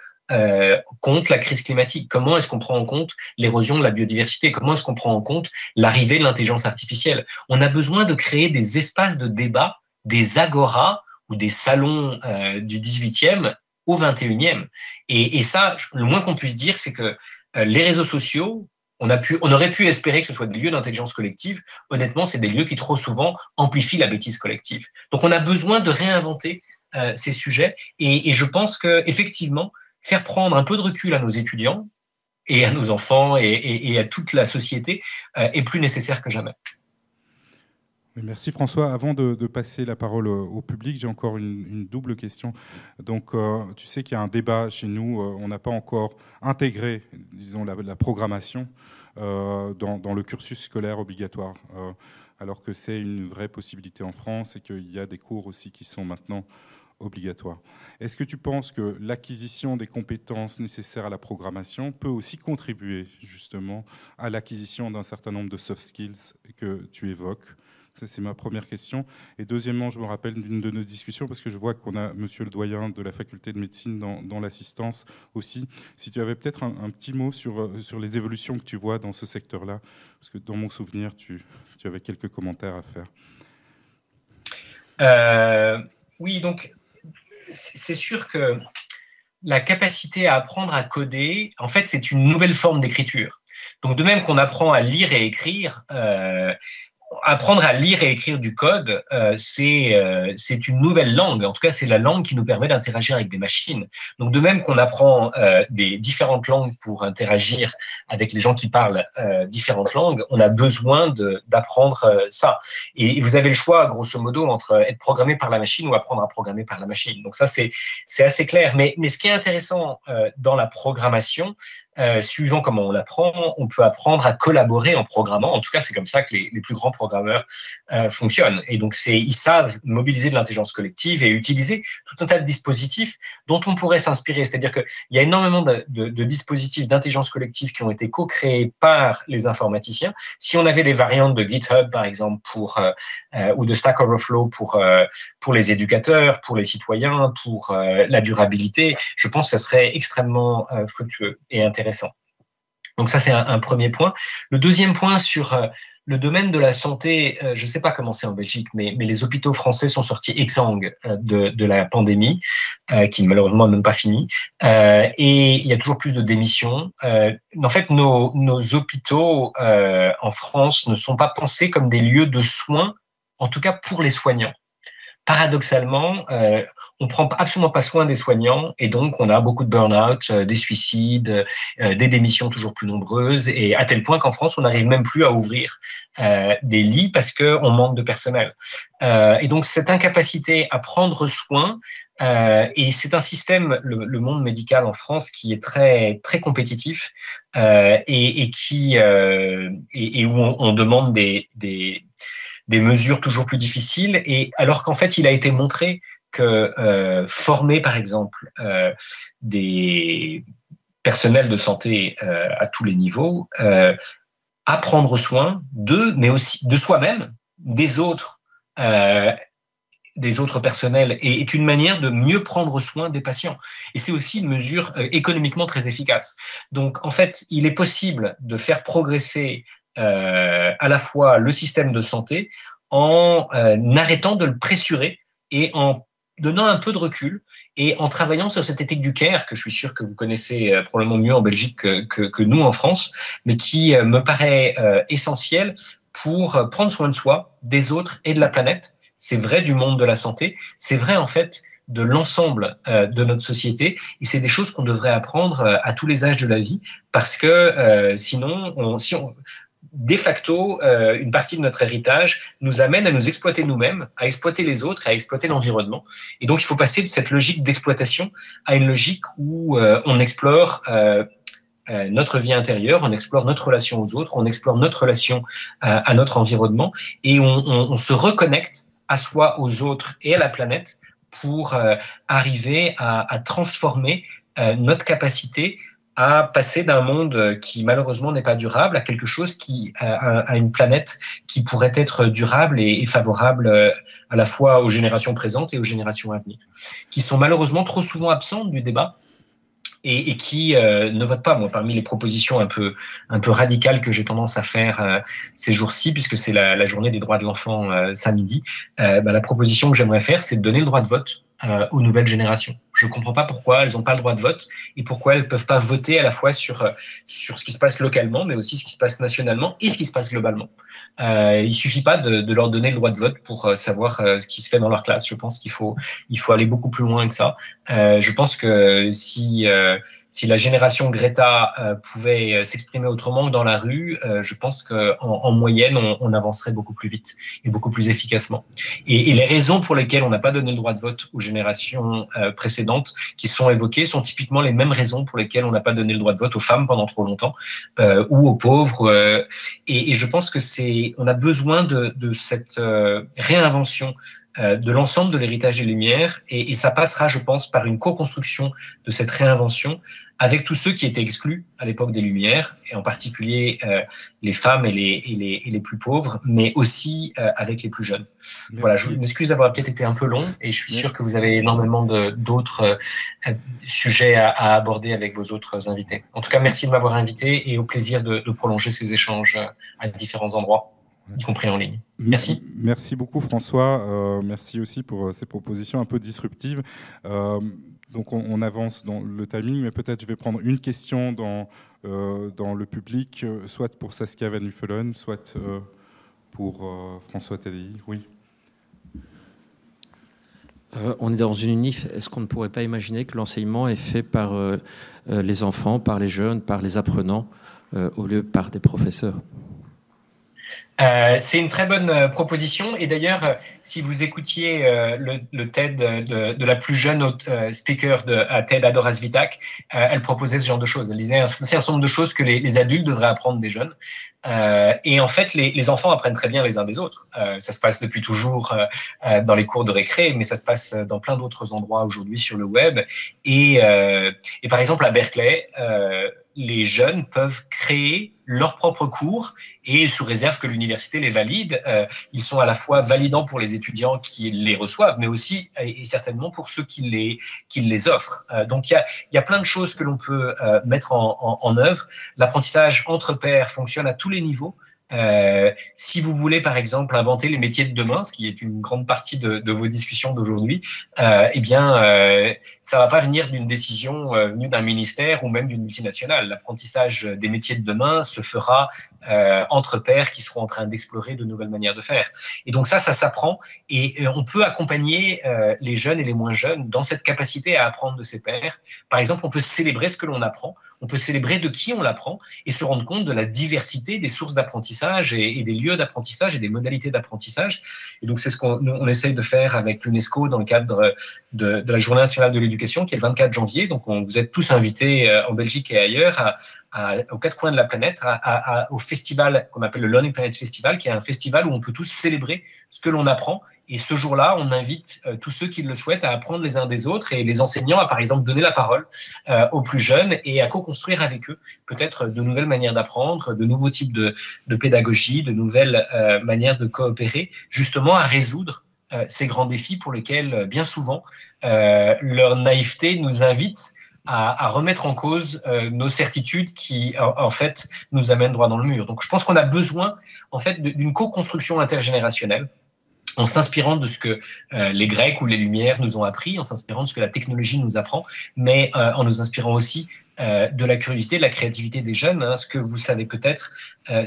compte la crise climatique? Comment est-ce qu'on prend en compte l'érosion de la biodiversité? Comment est-ce qu'on prend en compte l'arrivée de l'intelligence artificielle? On a besoin de créer des espaces de débat, des agoras ou des salons du 18e au 21e. Et ça, le moins qu'on puisse dire, c'est que les réseaux sociaux, on aurait pu espérer que ce soit des lieux d'intelligence collective. Honnêtement, c'est des lieux qui trop souvent amplifient la bêtise collective. Donc, on a besoin de réinventer ces sujets. Et je pense qu'effectivement, faire prendre un peu de recul à nos étudiants et à nos enfants et à toute la société est plus nécessaire que jamais. Merci François. Avant de passer la parole au public, j'ai encore une double question. Donc, tu sais qu'il y a un débat chez nous. On n'a pas encore intégré, disons, la programmation dans le cursus scolaire obligatoire, alors que c'est une vraie possibilité en France et qu'il y a des cours aussi qui sont maintenant obligatoires. Est-ce que tu penses que l'acquisition des compétences nécessaires à la programmation peut aussi contribuer justement à l'acquisition d'un certain nombre de soft skills que tu évoques ? C'est ma première question. Et deuxièmement, je me rappelle d'une de nos discussions, parce que je vois qu'on a monsieur le doyen de la faculté de médecine dans l'assistance aussi. Si tu avais peut-être un petit mot sur les évolutions que tu vois dans ce secteur-là, parce que dans mon souvenir, tu avais quelques commentaires à faire. Oui, donc c'est sûr que la capacité à apprendre à coder, en fait, c'est une nouvelle forme d'écriture. Donc, de même qu'on apprend à lire et écrire, apprendre à lire et écrire du code, c'est une nouvelle langue. En tout cas, c'est la langue qui nous permet d'interagir avec des machines. Donc, de même qu'on apprend des différentes langues pour interagir avec les gens qui parlent différentes langues, on a besoin d'apprendre ça. Et vous avez le choix, grosso modo, entre être programmé par la machine ou apprendre à programmer par la machine. Donc ça, c'est assez clair. Mais ce qui est intéressant dans la programmation, suivant comment on l'apprend, on peut apprendre à collaborer en programmant. En tout cas, c'est comme ça que les plus grands programmeurs fonctionnent. Et donc, ils savent mobiliser de l'intelligence collective et utiliser tout un tas de dispositifs dont on pourrait s'inspirer. C'est-à-dire qu'il y a énormément de dispositifs d'intelligence collective qui ont été co-créés par les informaticiens. Si on avait des variantes de GitHub, par exemple, ou de Stack Overflow pour les éducateurs, pour les citoyens, pour la durabilité, je pense que ça serait extrêmement fructueux et intéressant. Donc ça, c'est un premier point. Le deuxième point sur le domaine de la santé, je ne sais pas comment c'est en Belgique, mais les hôpitaux français sont sortis exsangues de la pandémie, qui malheureusement n'est même pas finie. Et il y a toujours plus de démissions. En fait, nos hôpitaux en France ne sont pas pensés comme des lieux de soins, en tout cas pour les soignants. Paradoxalement, on ne prend absolument pas soin des soignants et donc on a beaucoup de burn-out, des suicides, des démissions toujours plus nombreuses et à tel point qu'en France, on n'arrive même plus à ouvrir des lits parce qu'on manque de personnel. Et donc, cette incapacité à prendre soin, et c'est un système, le monde médical en France, qui est très, très compétitif et où on demande des mesures toujours plus difficiles, et alors qu'en fait, il a été montré que former, par exemple, des personnels de santé à tous les niveaux, à prendre soin d'eux, mais aussi de soi-même, des autres personnels, et est une manière de mieux prendre soin des patients. Et c'est aussi une mesure économiquement très efficace. Donc, en fait, il est possible de faire progresser à la fois le système de santé en arrêtant de le pressurer et en donnant un peu de recul et en travaillant sur cette éthique du care, que je suis sûr que vous connaissez probablement mieux en Belgique que nous en France, mais qui me paraît essentielle pour prendre soin de soi, des autres et de la planète. C'est vrai du monde de la santé, c'est vrai en fait de l'ensemble de notre société, et c'est des choses qu'on devrait apprendre à tous les âges de la vie, parce que sinon, de facto, une partie de notre héritage nous amène à nous exploiter nous-mêmes, à exploiter les autres, à exploiter l'environnement. Et donc, il faut passer de cette logique d'exploitation à une logique où on explore notre vie intérieure, on explore notre relation aux autres, on explore notre relation à notre environnement, et on se reconnecte à soi, aux autres et à la planète pour arriver à transformer notre capacité à passer d'un monde qui malheureusement n'est pas durable à quelque chose à une planète qui pourrait être durable et favorable à la fois aux générations présentes et aux générations à venir, qui sont malheureusement trop souvent absentes du débat et qui ne votent pas. Moi, parmi les propositions un peu radicales que j'ai tendance à faire ces jours-ci, puisque c'est la journée des droits de l'enfant samedi, la proposition que j'aimerais faire, c'est de donner le droit de vote aux nouvelles générations. Je ne comprends pas pourquoi elles n'ont pas le droit de vote et pourquoi elles ne peuvent pas voter à la fois sur ce qui se passe localement, mais aussi ce qui se passe nationalement et ce qui se passe globalement. Il ne suffit pas de leur donner le droit de vote pour savoir ce qui se fait dans leur classe. Je pense qu'il faut aller beaucoup plus loin que ça. Je pense que si si la génération Greta pouvait s'exprimer autrement que dans la rue, je pense qu'en moyenne, on avancerait beaucoup plus vite et beaucoup plus efficacement. Et les raisons pour lesquelles on n'a pas donné le droit de vote aux générations précédentes qui sont évoquées sont typiquement les mêmes raisons pour lesquelles on n'a pas donné le droit de vote aux femmes pendant trop longtemps ou aux pauvres. Et je pense que on a besoin de cette réinvention de l'ensemble de l'héritage des Lumières, et ça passera, je pense, par une co-construction de cette réinvention avec tous ceux qui étaient exclus à l'époque des Lumières, et en particulier les femmes et les plus pauvres, mais aussi avec les plus jeunes. Merci. Voilà, je m'excuse d'avoir peut-être été un peu long, et je suis sûr que vous avez énormément d'autres sujets à aborder avec vos autres invités. En tout cas, merci de m'avoir invité, et au plaisir de prolonger ces échanges à différents endroits, y compris en ligne. Merci. Merci beaucoup François. Merci aussi pour ces propositions un peu disruptives. Donc on avance dans le timing, mais peut-être je vais prendre une question dans le public, soit pour Saskia Van Uffelen, soit pour François Tadei. Oui. On est dans une UNIF. Est-ce qu'on ne pourrait pas imaginer que l'enseignement est fait par les enfants, par les jeunes, par les apprenants, au lieu par des professeurs ? C'est une très bonne proposition, et d'ailleurs, si vous écoutiez le TED de la plus jeune speaker à TED, Adoras Vitak, elle proposait ce genre de choses. Elle disait un certain nombre de choses que les adultes devraient apprendre des jeunes. Et en fait, les enfants apprennent très bien les uns des autres. Ça se passe depuis toujours dans les cours de récré, mais ça se passe dans plein d'autres endroits aujourd'hui sur le web. Et par exemple, à Berkeley, les jeunes peuvent créer leurs propres cours, et sous réserve que l'université les valide, ils sont à la fois validants pour les étudiants qui les reçoivent, mais aussi et certainement pour ceux qui les offrent. Donc il y a plein de choses que l'on peut mettre en œuvre. L'apprentissage entre pairs fonctionne à tous les niveaux. Si vous voulez par exemple inventer les métiers de demain, ce qui est une grande partie de vos discussions d'aujourd'hui, eh bien ça va pas venir d'une décision venue d'un ministère ou même d'une multinationale. L'apprentissage des métiers de demain se fera entre pairs qui seront en train d'explorer de nouvelles manières de faire. Et donc ça s'apprend, et on peut accompagner les jeunes et les moins jeunes dans cette capacité à apprendre de ses pairs. Par exemple, on peut célébrer ce que l'on apprend, on peut célébrer de qui on l'apprend, et se rendre compte de la diversité des sources d'apprentissage et des lieux d'apprentissage et des modalités d'apprentissage. Et donc c'est ce qu'on essaye de faire avec l'UNESCO dans le cadre de la Journée nationale de l'éducation, qui est le 24 janvier. Donc vous êtes tous invités en Belgique et ailleurs aux quatre coins de la planète au festival qu'on appelle le Learning Planet Festival, qui est un festival où on peut tous célébrer ce que l'on apprend. Et ce jour-là, on invite tous ceux qui le souhaitent à apprendre les uns des autres, et les enseignants à, par exemple, donner la parole aux plus jeunes et à co-construire avec eux peut-être de nouvelles manières d'apprendre, de nouveaux types de pédagogie, de nouvelles manières de coopérer, justement à résoudre ces grands défis pour lesquels, bien souvent, leur naïveté nous invite à remettre en cause nos certitudes qui, en fait, nous amènent droit dans le mur. Donc, je pense qu'on a besoin, en fait, d'une co-construction intergénérationnelle, en s'inspirant de ce que les Grecs ou les Lumières nous ont appris, en s'inspirant de ce que la technologie nous apprend, mais en nous inspirant aussi de la curiosité, de la créativité des jeunes. Ce que vous savez peut-être,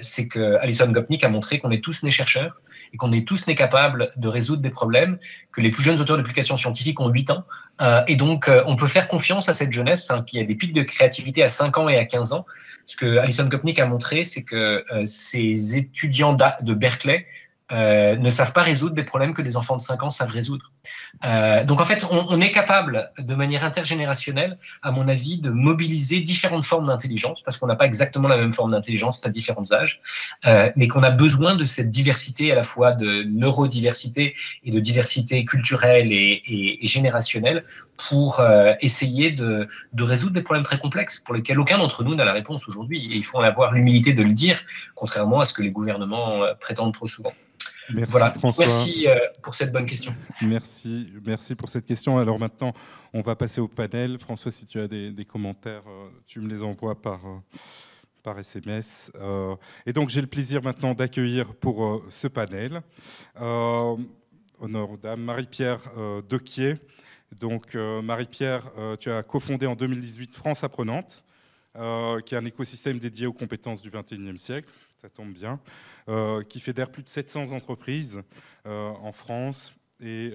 c'est que Alison Gopnik a montré qu'on est tous nés chercheurs, et qu'on est tous nés capables de résoudre des problèmes, que les plus jeunes auteurs de publications scientifiques ont 8 ans, et donc on peut faire confiance à cette jeunesse, qu'il y a des pics de créativité à 5 ans et à 15 ans. Ce que Alison Gopnik a montré, c'est que ces étudiants de Berkeley ne savent pas résoudre des problèmes que des enfants de 5 ans savent résoudre. Donc en fait, on est capable, de manière intergénérationnelle, à mon avis, de mobiliser différentes formes d'intelligence, parce qu'on n'a pas exactement la même forme d'intelligence à différents âges, mais qu'on a besoin de cette diversité, à la fois de neurodiversité et de diversité culturelle et générationnelle, pour essayer de résoudre des problèmes très complexes pour lesquels aucun d'entre nous n'a la réponse aujourd'hui. Et il faut en avoir l'humilité de le dire, contrairement à ce que les gouvernements prétendent trop souvent. Merci, voilà. François. Merci pour cette bonne question. Merci pour cette question. Alors maintenant, on va passer au panel. François, si tu as des commentaires, tu me les envoies par SMS. Et donc, j'ai le plaisir maintenant d'accueillir pour ce panel, honneur aux dames, Marie-Pierre Dequier. Donc, Marie-Pierre, tu as cofondé en 2018 France Apprenante, qui est un écosystème dédié aux compétences du XXIe siècle. Ça tombe bien, qui fédère plus de 700 entreprises en France, et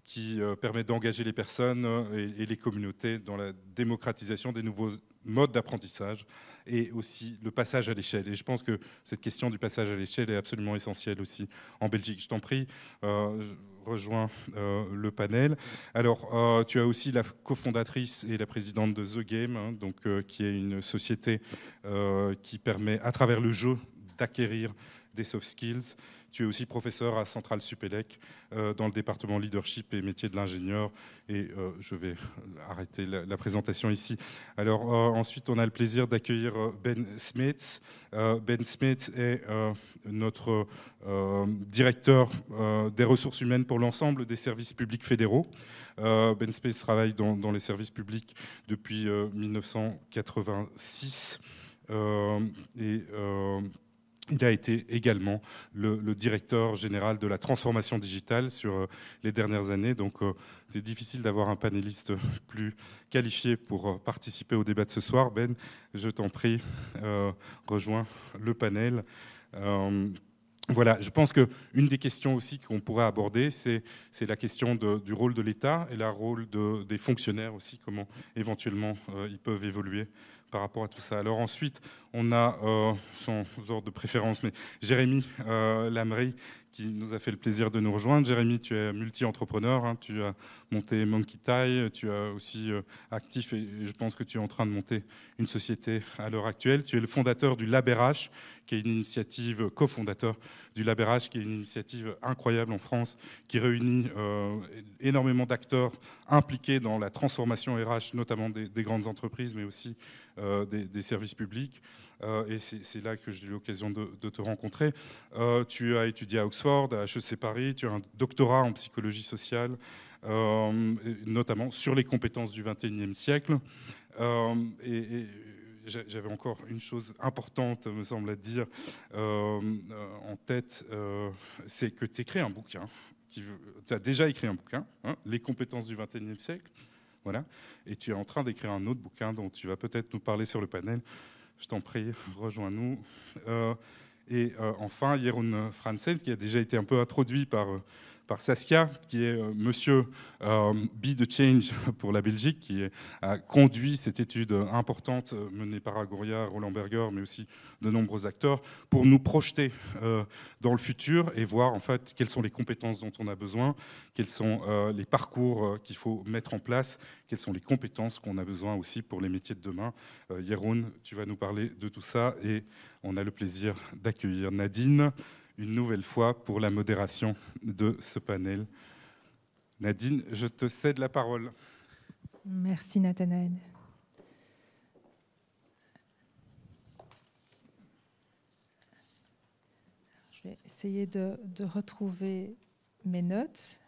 qui permet d'engager les personnes et les communautés dans la démocratisation des nouveaux modes d'apprentissage et aussi le passage à l'échelle. Et je pense que cette question du passage à l'échelle est absolument essentielle aussi en Belgique. Je t'en prie, rejoins le panel. Alors, tu as aussi la cofondatrice et la présidente de The Game, hein, donc, qui est une société qui permet, à travers le jeu, d'acquérir des soft skills. Tu es aussi professeur à Centrale Supélec dans le département leadership et métiers de l'ingénieur. Et je vais arrêter la présentation ici. Alors ensuite, on a le plaisir d'accueillir Ben Smith. Ben Smith est notre directeur des ressources humaines pour l'ensemble des services publics fédéraux. Ben Smith travaille dans les services publics depuis 1986. Il a été également le directeur général de la transformation digitale sur les dernières années. Donc, c'est difficile d'avoir un panéliste plus qualifié pour participer au débat de ce soir. Ben, je t'en prie, rejoins le panel. Voilà, je pense qu'une des questions aussi qu'on pourrait aborder, c'est la question du rôle de l'État et le rôle des fonctionnaires aussi, comment éventuellement ils peuvent évoluer par rapport à tout ça. Alors ensuite, on a, sans ordre de préférence, mais Jérémy Lamry, qui nous a fait le plaisir de nous rejoindre. Jérémy, tu es multi-entrepreneur, hein, tu as monté Monkey Tie, tu es aussi actif et je pense que tu es en train de monter une société à l'heure actuelle. Tu es le fondateur du LabRH, qui est une initiative, cofondateur du LabRH, qui est une initiative incroyable en France, qui réunit énormément d'acteurs impliqués dans la transformation RH, notamment des grandes entreprises, mais aussi des services publics. Et c'est là que j'ai eu l'occasion de te rencontrer. Tu as étudié à Oxford, à HEC Paris, tu as un doctorat en psychologie sociale, notamment sur les compétences du XXIe siècle. Et j'avais encore une chose importante, me semble, à te dire en tête, c'est que tu écris un bouquin. Tu as déjà écrit un bouquin, hein, Les compétences du XXIe siècle. Voilà. Et tu es en train d'écrire un autre bouquin dont tu vas peut-être nous parler sur le panel. Je t'en prie, rejoins-nous. Et enfin, Jeroen Franssen, qui a déjà été un peu introduit par Saskia, qui est monsieur Be the Change pour la Belgique, qui a conduit cette étude importante menée par Agoria, Roland Berger, mais aussi de nombreux acteurs, pour nous projeter dans le futur et voir en fait quelles sont les compétences dont on a besoin, quels sont les parcours qu'il faut mettre en place, quelles sont les compétences qu'on a besoin aussi pour les métiers de demain. Jeroen, tu vas nous parler de tout ça et on a le plaisir d'accueillir Nadine une nouvelle fois pour la modération de ce panel. Nadine, je te cède la parole. Merci Nathanaël. Je vais essayer de retrouver mes notes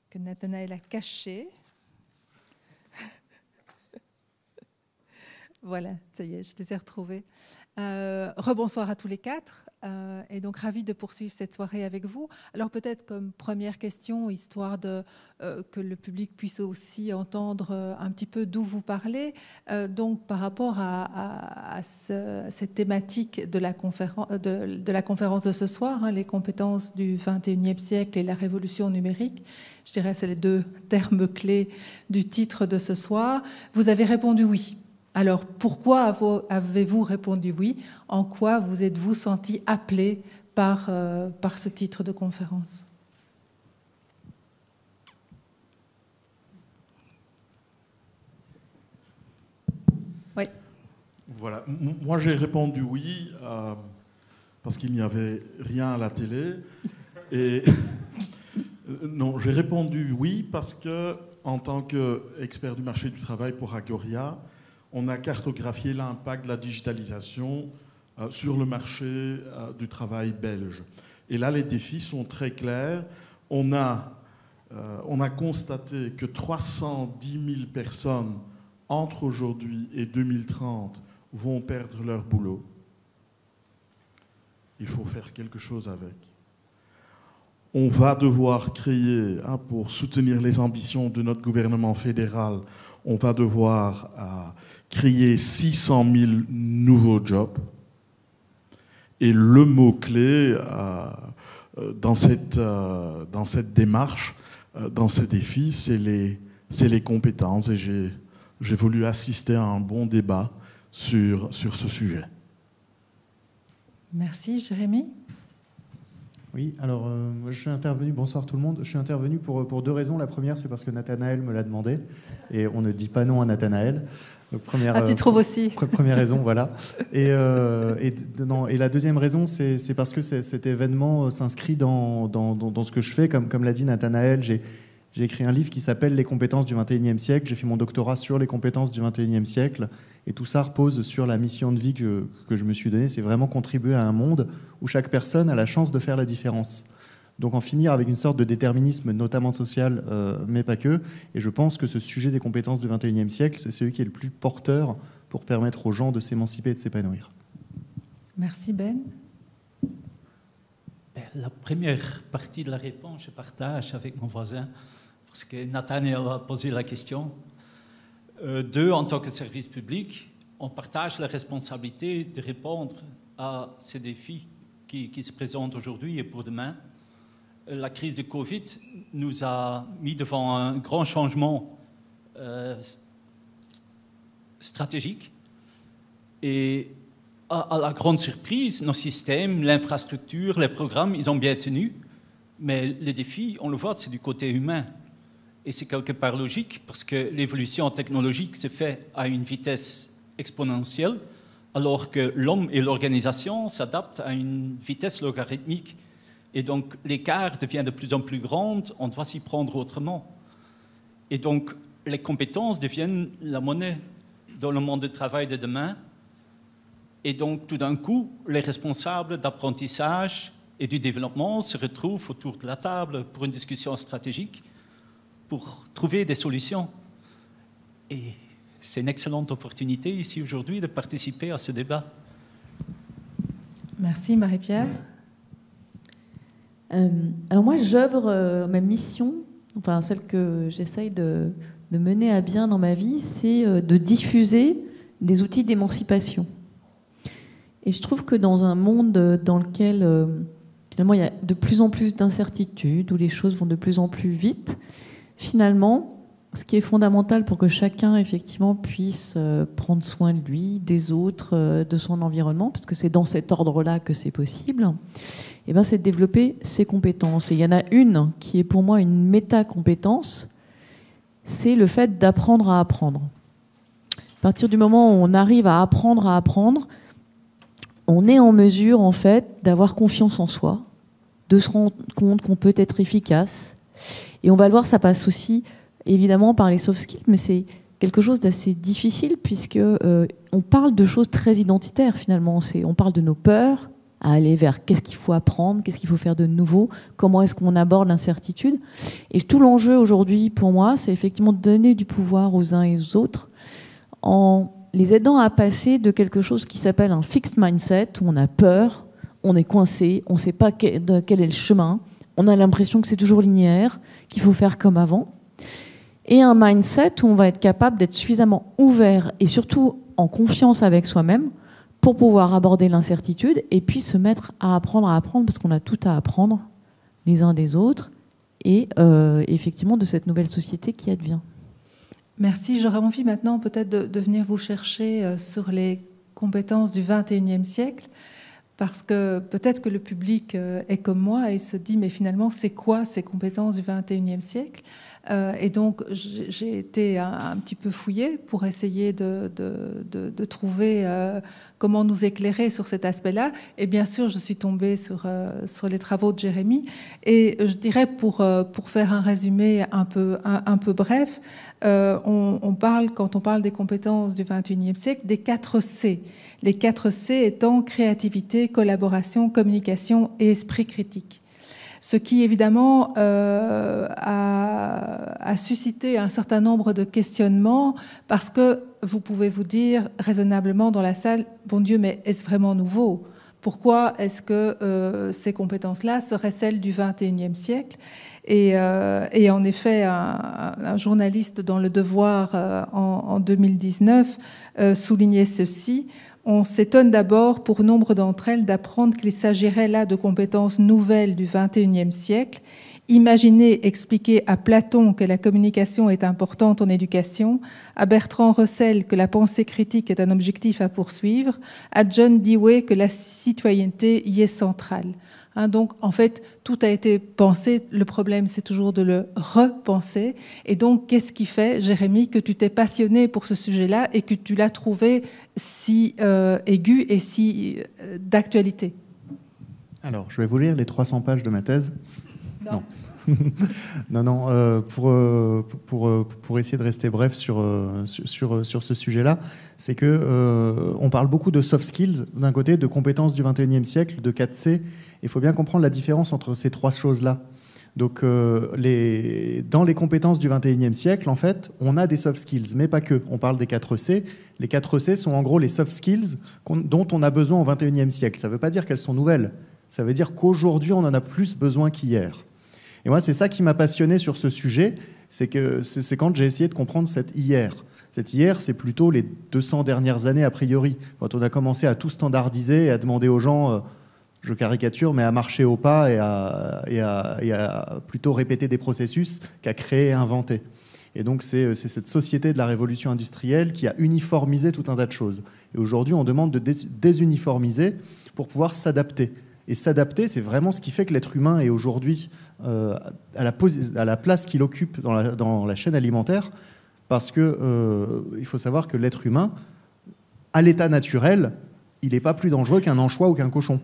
que Nathanaël a cachées. Voilà, ça y est, je les ai retrouvées. Rebonsoir à tous les quatre, et donc ravi de poursuivre cette soirée avec vous. Alors peut-être comme première question, histoire que le public puisse aussi entendre un petit peu d'où vous parlez, donc par rapport à cette thématique de la conférence de ce soir, hein, les compétences du XXIe siècle et la révolution numérique, je dirais que c'est les deux termes clés du titre de ce soir. Vous avez répondu oui. Alors, pourquoi avez-vous répondu oui? En quoi vous êtes-vous senti appelé par ce titre de conférence? Oui. Voilà. Moi, j'ai répondu oui parce qu'il n'y avait rien à la télé. Et non, j'ai répondu oui parce que, en tant qu'expert du marché du travail pour Agoria, on a cartographié l'impact de la digitalisation sur le marché du travail belge. Et là, les défis sont très clairs. On a constaté que 310 000 personnes, entre aujourd'hui et 2030, vont perdre leur boulot. Il faut faire quelque chose avec. On va devoir créer, pour soutenir les ambitions de notre gouvernement fédéral, on va devoir créer 600 000 nouveaux jobs. Et le mot-clé dans cette démarche, dans ces défis, c'est les compétences. Et j'ai voulu assister à un bon débat sur ce sujet. Merci. Jérémy ? Oui, alors je suis intervenu, bonsoir tout le monde, je suis intervenu pour deux raisons. La première, c'est parce que Nathanaël me l'a demandé, et on ne dit pas non à Nathanaël. Donc, tu trouves aussi. Première raison, voilà. Et la deuxième raison, c'est parce que cet événement s'inscrit dans ce que je fais. Comme l'a dit Nathanaël, j'ai écrit un livre qui s'appelle « Les compétences du XXIe siècle ». J'ai fait mon doctorat sur les compétences du XXIe siècle. Et tout ça repose sur la mission de vie que je me suis donnée. C'est vraiment contribuer à un monde où chaque personne a la chance de faire la différence. Donc en finir avec une sorte de déterminisme, notamment social, mais pas que. Et je pense que ce sujet des compétences du XXIe siècle, c'est celui qui est le plus porteur pour permettre aux gens de s'émanciper et de s'épanouir. Merci Ben. La première partie de la réponse, je partage avec mon voisin, parce que Nathanaël a posé la question. Deux, en tant que service public, on partage la responsabilité de répondre à ces défis qui se présentent aujourd'hui et pour demain. La crise de Covid nous a mis devant un grand changement stratégique. Et à la grande surprise, nos systèmes, l'infrastructure, les programmes, ils ont bien tenu. Mais les défis, on le voit, c'est du côté humain. Et c'est quelque part logique parce que l'évolution technologique se fait à une vitesse exponentielle, alors que l'homme et l'organisation s'adaptent à une vitesse logarithmique. Et donc l'écart devient de plus en plus grand, on doit s'y prendre autrement. Et donc les compétences deviennent la monnaie dans le monde du travail de demain. Et donc tout d'un coup, les responsables d'apprentissage et du développement se retrouvent autour de la table pour une discussion stratégique, pour trouver des solutions. Et c'est une excellente opportunité ici aujourd'hui de participer à ce débat. Merci Marie-Pierre. Alors moi, j'œuvre, ma mission, enfin celle que j'essaye de mener à bien dans ma vie, c'est de diffuser des outils d'émancipation. Et je trouve que dans un monde dans lequel finalement il y a de plus en plus d'incertitudes, où les choses vont de plus en plus vite, finalement, ce qui est fondamental pour que chacun effectivement puisse prendre soin de lui, des autres, de son environnement, parce que c'est dans cet ordre-là que c'est possible, et ben, c'est de développer ses compétences. Et il y en a une qui est pour moi une méta-compétence, c'est le fait d'apprendre à apprendre. À partir du moment où on arrive à apprendre, on est en mesure en fait d'avoir confiance en soi, de se rendre compte qu'on peut être efficace. Et on va le voir, ça passe aussi évidemment par les soft skills, mais c'est quelque chose d'assez difficile puisque on parle de choses très identitaires finalement. On parle de nos peurs, à aller vers qu'est-ce qu'il faut apprendre, qu'est-ce qu'il faut faire de nouveau, comment est-ce qu'on aborde l'incertitude. Et tout l'enjeu aujourd'hui pour moi, c'est effectivement de donner du pouvoir aux uns et aux autres en les aidant à passer de quelque chose qui s'appelle un fixed mindset, où on a peur, on est coincé, on ne sait pas quel est le chemin, on a l'impression que c'est toujours linéaire, qu'il faut faire comme avant, et un mindset où on va être capable d'être suffisamment ouvert et surtout en confiance avec soi-même pour pouvoir aborder l'incertitude et puis se mettre à apprendre parce qu'on a tout à apprendre les uns des autres et effectivement de cette nouvelle société qui advient. Merci. J'aurais envie maintenant peut-être de venir vous chercher sur les compétences du XXIe siècle, parce que peut-être que le public est comme moi et se dit mais finalement c'est quoi ces compétences du XXIe siècle ? Et donc j'ai été un petit peu fouillée pour essayer de trouver comment nous éclairer sur cet aspect-là. Et bien sûr, je suis tombée sur les travaux de Jérémy. Et je dirais, pour faire un résumé un peu bref, on parle, quand on parle des compétences du XXIe siècle, des 4 C. Les 4 C étant créativité, collaboration, communication et esprit critique. Ce qui, évidemment, a suscité un certain nombre de questionnements, parce que vous pouvez vous dire raisonnablement dans la salle, bon Dieu, mais est-ce vraiment nouveau ? Pourquoi est-ce que ces compétences-là seraient celles du XXIe siècle ? Et en effet, un journaliste dans Le Devoir en 2019 soulignait ceci. On s'étonne d'abord, pour nombre d'entre elles, d'apprendre qu'il s'agirait là de compétences nouvelles du XXIe siècle. Imaginez expliquer à Platon que la communication est importante en éducation, à Bertrand Russell que la pensée critique est un objectif à poursuivre, à John Dewey que la citoyenneté y est centrale. Donc, en fait, tout a été pensé. Le problème, c'est toujours de le repenser. Et donc, qu'est-ce qui fait, Jérémy, que tu t'es passionné pour ce sujet-là et que tu l'as trouvé si aigu et si d'actualité? Alors, je vais vous lire les 300 pages de ma thèse. Non. Pour essayer de rester bref sur ce sujet-là, c'est que on parle beaucoup de soft skills, d'un côté, de compétences du XXIe siècle, de 4C. Il faut bien comprendre la différence entre ces trois choses-là. Donc, dans les compétences du XXIe siècle, en fait, on a des soft skills, mais pas que. On parle des 4C. Les 4C sont en gros les soft skills dont on a besoin au XXIe siècle. Ça ne veut pas dire qu'elles sont nouvelles. Ça veut dire qu'aujourd'hui, on en a plus besoin qu'hier. Et moi, c'est ça qui m'a passionné sur ce sujet, c'est quand j'ai essayé de comprendre cet hier. Cet hier, c'est plutôt les 200 dernières années a priori, quand on a commencé à tout standardiser et à demander aux gens, je caricature, mais à marcher au pas et à plutôt répéter des processus qu'à créer et inventer. Et donc, c'est cette société de la révolution industrielle qui a uniformisé tout un tas de choses. Et aujourd'hui, on demande de désuniformiser pour pouvoir s'adapter. Et s'adapter, c'est vraiment ce qui fait que l'être humain est aujourd'hui à la place qu'il occupe dans la chaîne alimentaire, parce que il faut savoir que l'être humain, à l'état naturel, il n'est pas plus dangereux qu'un anchois ou qu'un cochon.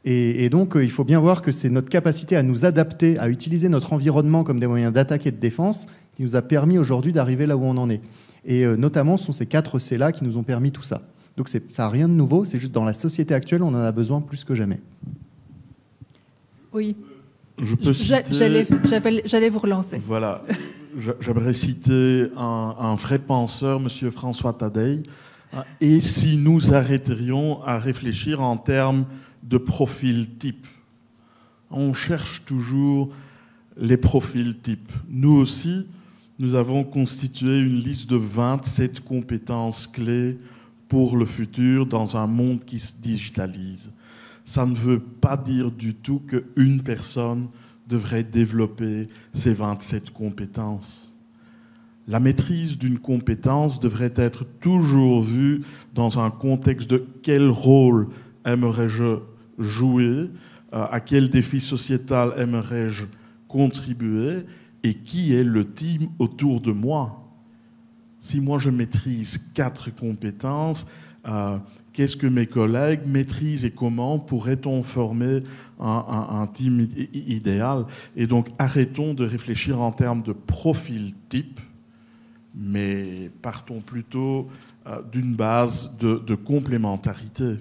Et donc, il faut bien voir que c'est notre capacité à nous adapter, à utiliser notre environnement comme des moyens d'attaque et de défense qui nous a permis aujourd'hui d'arriver là où on en est. Et notamment, ce sont ces 4 C-là qui nous ont permis tout ça. Donc ça n'a rien de nouveau, c'est juste dans la société actuelle, on en a besoin plus que jamais. Oui. J'allais vous relancer. Voilà. J'aimerais citer un vrai penseur, M. François Tadei. Et si nous arrêterions à réfléchir en termes de profil type? On cherche toujours les profils types. Nous aussi, nous avons constitué une liste de 27 compétences clés pour le futur dans un monde qui se digitalise. Ça ne veut pas dire du tout qu'une personne devrait développer ces 27 compétences. La maîtrise d'une compétence devrait être toujours vue dans un contexte de quel rôle aimerais-je jouer, à quel défi sociétal aimerais-je contribuer et qui est le team autour de moi. Si moi je maîtrise 4 compétences, qu'est-ce que mes collègues maîtrisent et comment pourrait-on former un team idéal? Et donc arrêtons de réfléchir en termes de profil type, mais partons plutôt d'une base de complémentarité,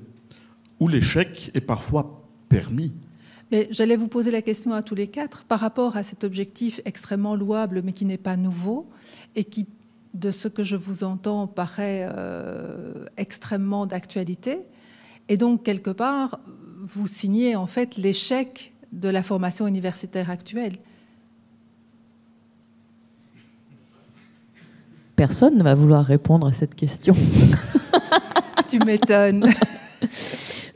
où l'échec est parfois permis. Mais j'allais vous poser la question à tous les 4, par rapport à cet objectif extrêmement louable, mais qui n'est pas nouveau, et qui, de ce que je vous entends, paraît extrêmement d'actualité. Et donc, quelque part, vous signez en fait l'échec de la formation universitaire actuelle. Personne ne va vouloir répondre à cette question. Tu m'étonnes.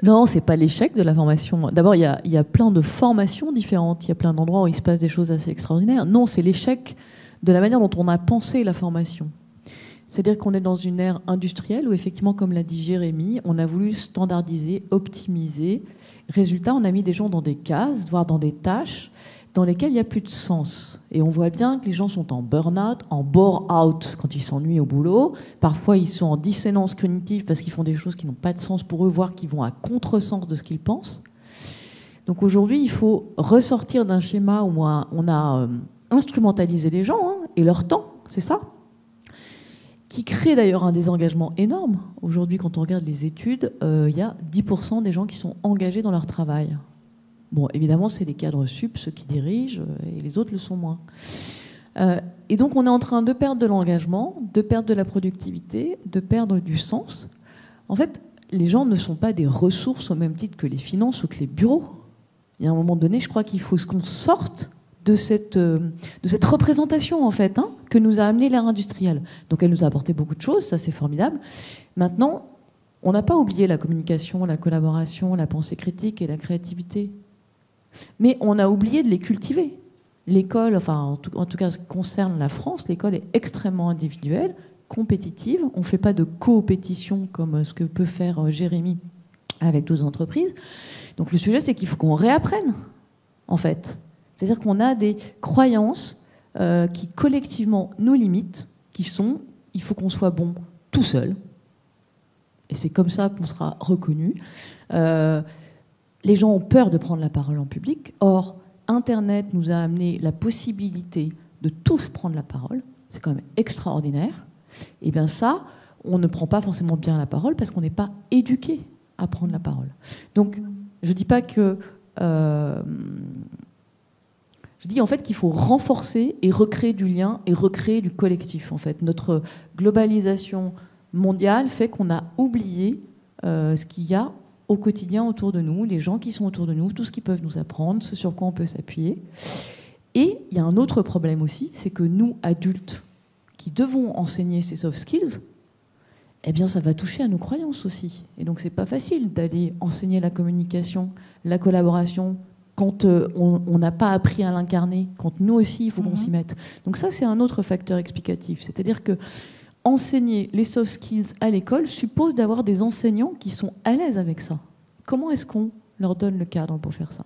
Non, c'est pas l'échec de la formation. D'abord, il y a plein de formations différentes. Il y a plein d'endroits où il se passe des choses assez extraordinaires. Non, c'est l'échec de la manière dont on a pensé la formation. C'est-à-dire qu'on est dans une ère industrielle où, effectivement, comme l'a dit Jérémy, on a voulu standardiser, optimiser. Résultat, on a mis des gens dans des cases, voire dans des tâches dans lesquelles il n'y a plus de sens. Et on voit bien que les gens sont en burn-out, en bore-out quand ils s'ennuient au boulot. Parfois, ils sont en dissonance cognitive parce qu'ils font des choses qui n'ont pas de sens pour eux, voire qui vont à contresens de ce qu'ils pensent. Donc aujourd'hui, il faut ressortir d'un schéma où on a instrumentalisé les gens et leur temps, c'est ça, qui crée d'ailleurs un désengagement énorme. Aujourd'hui, quand on regarde les études, il y a 10% des gens qui sont engagés dans leur travail. Bon, évidemment, c'est les cadres sup, ceux qui dirigent, et les autres le sont moins. Et donc, on est en train de perdre de l'engagement, de perdre de la productivité, de perdre du sens. En fait, les gens ne sont pas des ressources au même titre que les finances ou que les bureaux. Il y a un moment donné, je crois qu'il faut qu'on sorte de cette représentation, en fait, que nous a amené l'ère industrielle. Donc, elle nous a apporté beaucoup de choses, ça c'est formidable. Maintenant, On n'a pas oublié la communication, la collaboration, la pensée critique et la créativité. Mais on a oublié de les cultiver. L'école, enfin en tout cas ce qui concerne la France, l'école est extrêmement individuelle, compétitive. On ne fait pas de coopétition comme ce que peut faire Jérémy avec 12 entreprises. Donc le sujet, c'est qu'il faut qu'on réapprenne, en fait. C'est-à-dire qu'on a des croyances qui collectivement nous limitent, qui sont « il faut qu'on soit bon tout seul ». Et c'est comme ça qu'on sera reconnu. Les gens ont peur de prendre la parole en public. Or, Internet nous a amené la possibilité de tous prendre la parole. C'est quand même extraordinaire. Et bien ça, on ne prend pas forcément bien la parole parce qu'on n'est pas éduqué à prendre la parole. Donc, je dis pas que... je dis en fait qu'il faut renforcer et recréer du lien et recréer du collectif. En fait, notre globalisation mondiale fait qu'on a oublié ce qu'il y a au quotidien autour de nous, les gens qui sont autour de nous, tout ce qu'ils peuvent nous apprendre, ce sur quoi on peut s'appuyer. Et il y a un autre problème aussi, c'est que nous, adultes, qui devons enseigner ces soft skills, eh bien, ça va toucher à nos croyances aussi. Et donc, c'est pas facile d'aller enseigner la communication, la collaboration, quand on n'a pas appris à l'incarner, quand nous aussi, il faut qu'on s'y mette. Donc ça, c'est un autre facteur explicatif. C'est-à-dire que enseigner les soft skills à l'école suppose d'avoir des enseignants qui sont à l'aise avec ça. Comment est-ce qu'on leur donne le cadre pour faire ça?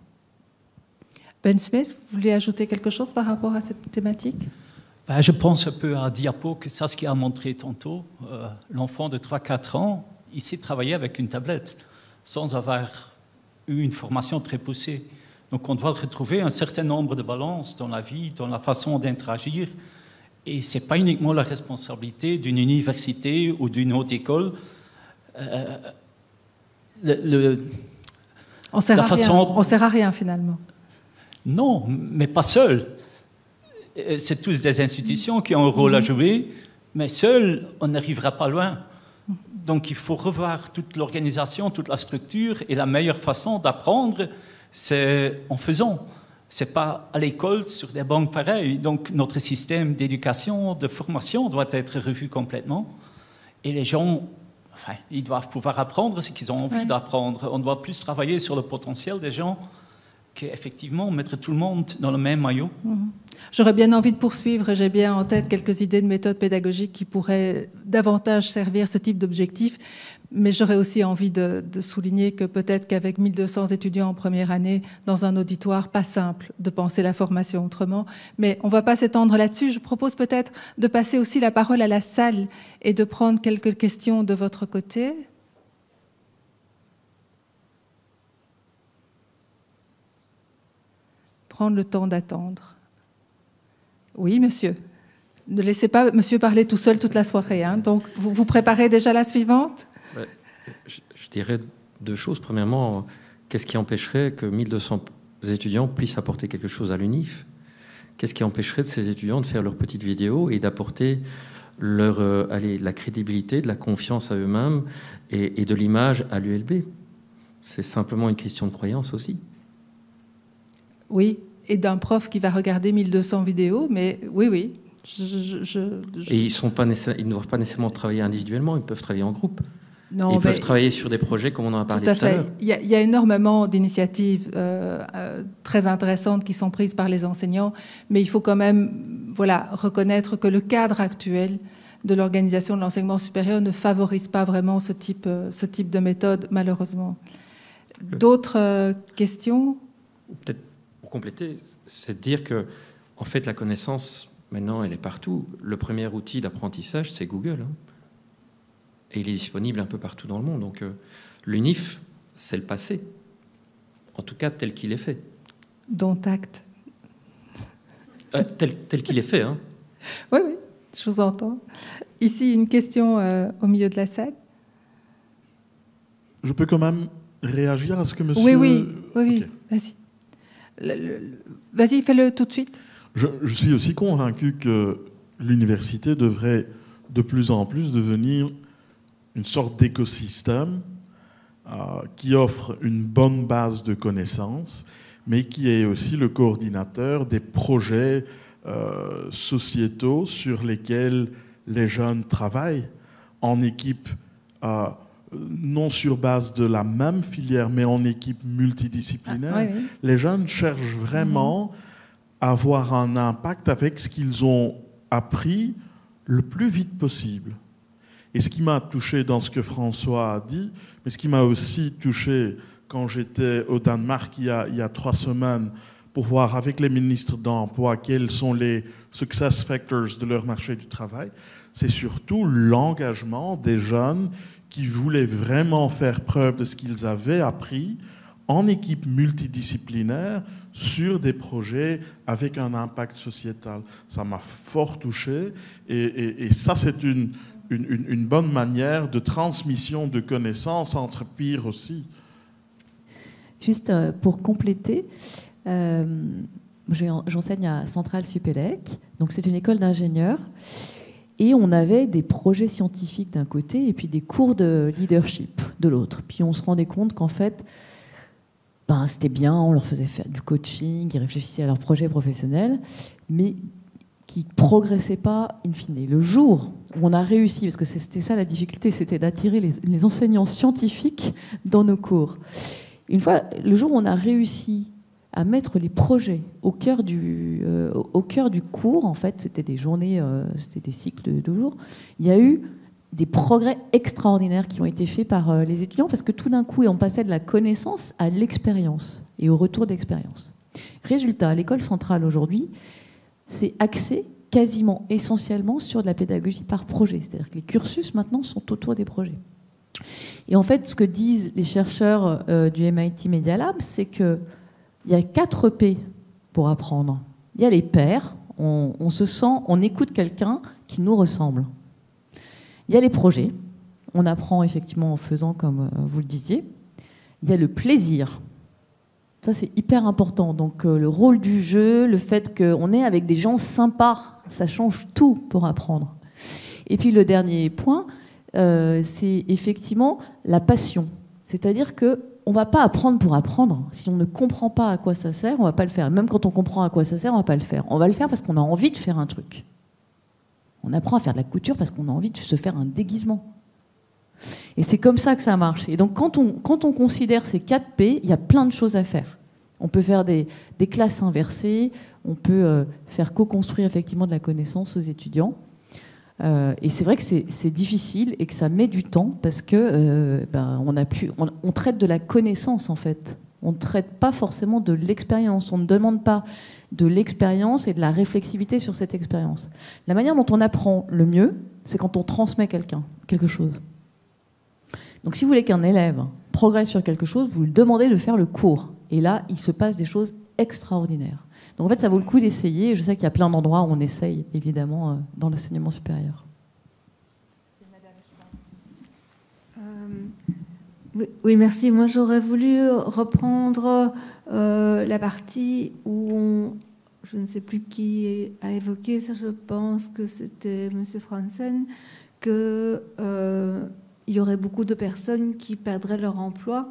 Ben Smith, vous voulez ajouter quelque chose par rapport à cette thématique? Je pense un peu à Diapo, que ça, ce qu'il a montré tantôt. L'enfant de 3-4 ans, il sait travailler avec une tablette, sans avoir eu une formation très poussée. Donc on doit retrouver un certain nombre de balances dans la vie, dans la façon d'interagir. Et ce n'est pas uniquement la responsabilité d'une université ou d'une haute école. On ne sert à rien, finalement. Non, mais pas seul. C'est tous des institutions qui ont un rôle à jouer, mais seul, on n'arrivera pas loin. Donc il faut revoir toute l'organisation, toute la structure, et la meilleure façon d'apprendre, c'est en faisant. Ce n'est pas à l'école sur des bancs pareils. Donc notre système d'éducation, de formation doit être revu complètement. Et les gens, enfin, ils doivent pouvoir apprendre ce qu'ils ont envie d'apprendre. On doit plus travailler sur le potentiel des gens qu'effectivement mettre tout le monde dans le même maillot. J'aurais bien envie de poursuivre et j'ai bien en tête quelques idées de méthodes pédagogiques qui pourraient davantage servir ce type d'objectif. Mais j'aurais aussi envie de souligner que peut-être qu'avec 1200 étudiants en première année, dans un auditoire, pas simple de penser la formation autrement. Mais on ne va pas s'étendre là-dessus. Je propose peut-être de passer aussi la parole à la salle et de prendre quelques questions de votre côté. Prendre le temps d'attendre. Oui, monsieur. Ne laissez pas monsieur parler tout seul toute la soirée. Hein. Donc, vous préparez déjà la suivante ? Je dirais deux choses. Premièrement, qu'est-ce qui empêcherait que 1200 étudiants puissent apporter quelque chose à l'UNIF? Qu'est-ce qui empêcherait de ces étudiants de faire leurs petites vidéos et d'apporter la crédibilité, de la confiance à eux-mêmes et de l'image à l'ULB? C'est simplement une question de croyance aussi. Oui, et d'un prof qui va regarder 1200 vidéos, mais oui. Et ils ne doivent pas nécessairement travailler individuellement, ils peuvent travailler en groupe. Non, ils peuvent travailler sur des projets comme on en a parlé tout à l'heure. Il y a énormément d'initiatives très intéressantes qui sont prises par les enseignants, mais il faut quand même reconnaître que le cadre actuel de l'organisation de l'enseignement supérieur ne favorise pas vraiment ce type de méthode, malheureusement. D'autres questions? Peut-être pour compléter, c'est de dire que en fait, la connaissance, maintenant, elle est partout. Le premier outil d'apprentissage, c'est Google. Hein. Et il est disponible un peu partout dans le monde. Donc l'UNIF, c'est le passé. En tout cas, tel qu'il est fait. Dont acte. Tel qu'il est fait. Hein. Oui, je vous entends. Ici, une question au milieu de la salle. Je peux quand même réagir à ce que monsieur... Oui, okay. Vas-y. Vas-y, fais-le tout de suite. Je suis aussi convaincu que l'université devrait de plus en plus devenir une sorte d'écosystème qui offre une bonne base de connaissances, mais qui est aussi le coordinateur des projets sociétaux sur lesquels les jeunes travaillent en équipe non sur base de la même filière, mais en équipe multidisciplinaire, Oui. les jeunes cherchent vraiment à avoir un impact avec ce qu'ils ont appris le plus vite possible. Et ce qui m'a touché dans ce que François a dit, mais ce qui m'a aussi touché quand j'étais au Danemark il y a 3 semaines pour voir avec les ministres d'emploi quels sont les success factors de leur marché du travail, c'est surtout l'engagement des jeunes qui voulaient vraiment faire preuve de ce qu'ils avaient appris en équipe multidisciplinaire sur des projets avec un impact sociétal. Ça m'a fort touché et ça, c'est une bonne manière de transmission de connaissances entre pairs aussi. Juste pour compléter, j'enseigne à Centrale Supélec, donc c'est une école d'ingénieurs, et on avait des projets scientifiques d'un côté et puis des cours de leadership de l'autre. Puis on se rendait compte qu'en fait, c'était bien, on leur faisait faire du coaching, ils réfléchissaient à leurs projets professionnels, mais qui ne progressaient pas in fine. Le jour où on a réussi, parce que c'était ça la difficulté, c'était d'attirer les enseignants scientifiques dans nos cours. Le jour où on a réussi à mettre les projets au cœur du cours, en fait, c'était des journées, c'était des cycles de 2 jours, il y a eu des progrès extraordinaires qui ont été faits par les étudiants, parce que tout d'un coup, on passait de la connaissance à l'expérience et au retour d'expérience. Résultat, l'école centrale aujourd'hui, c'est axé quasiment essentiellement sur de la pédagogie par projet. C'est-à-dire que les cursus maintenant sont autour des projets. Et en fait, ce que disent les chercheurs du MIT Media Lab, c'est qu'il y a 4 P pour apprendre. Il y a les pairs, on se sent, on écoute quelqu'un qui nous ressemble. Il y a les projets, on apprend effectivement en faisant comme vous le disiez. Il y a le plaisir. Ça, c'est hyper important. Donc, le rôle du jeu, le fait qu'on est avec des gens sympas, ça change tout pour apprendre. Et puis, le dernier point, c'est effectivement la passion. C'est-à-dire qu'on ne va pas apprendre pour apprendre. Si on ne comprend pas à quoi ça sert, on ne va pas le faire. Même quand on comprend à quoi ça sert, on ne va pas le faire. On va le faire parce qu'on a envie de faire un truc. On apprend à faire de la couture parce qu'on a envie de se faire un déguisement. Et c'est comme ça que ça marche. Et donc, quand on considère ces 4 P, il y a plein de choses à faire. On peut faire des classes inversées, on peut faire co-construire effectivement de la connaissance aux étudiants. Et c'est vrai que c'est difficile et que ça met du temps parce que on traite de la connaissance, en fait. On ne traite pas forcément de l'expérience. On ne demande pas de l'expérience et de la réflexivité sur cette expérience. La manière dont on apprend le mieux, c'est quand on transmet quelque chose. Donc si vous voulez qu'un élève progresse sur quelque chose, vous lui demandez de faire le cours. Et là, il se passe des choses extraordinaires. Donc en fait, ça vaut le coup d'essayer. Je sais qu'il y a plein d'endroits où on essaye, évidemment, dans l'enseignement supérieur. Oui, merci. Moi, j'aurais voulu reprendre la partie où je ne sais plus qui a évoqué ça, je pense que c'était M. Franzen, qu'il y aurait beaucoup de personnes qui perdraient leur emploi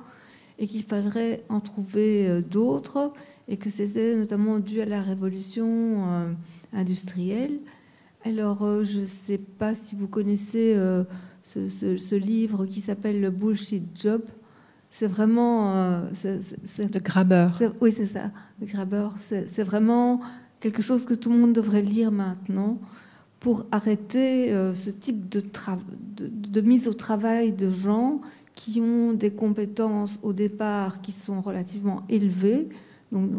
et qu'il faudrait en trouver d'autres, et que c'était notamment dû à la révolution industrielle. Alors, je ne sais pas si vous connaissez ce livre qui s'appelle Le Bullshit Job. C'est vraiment... de Graeber. Oui, c'est ça, de Graeber. C'est vraiment quelque chose que tout le monde devrait lire maintenant pour arrêter ce type de mise au travail de gens qui ont des compétences au départ qui sont relativement élevées. Donc,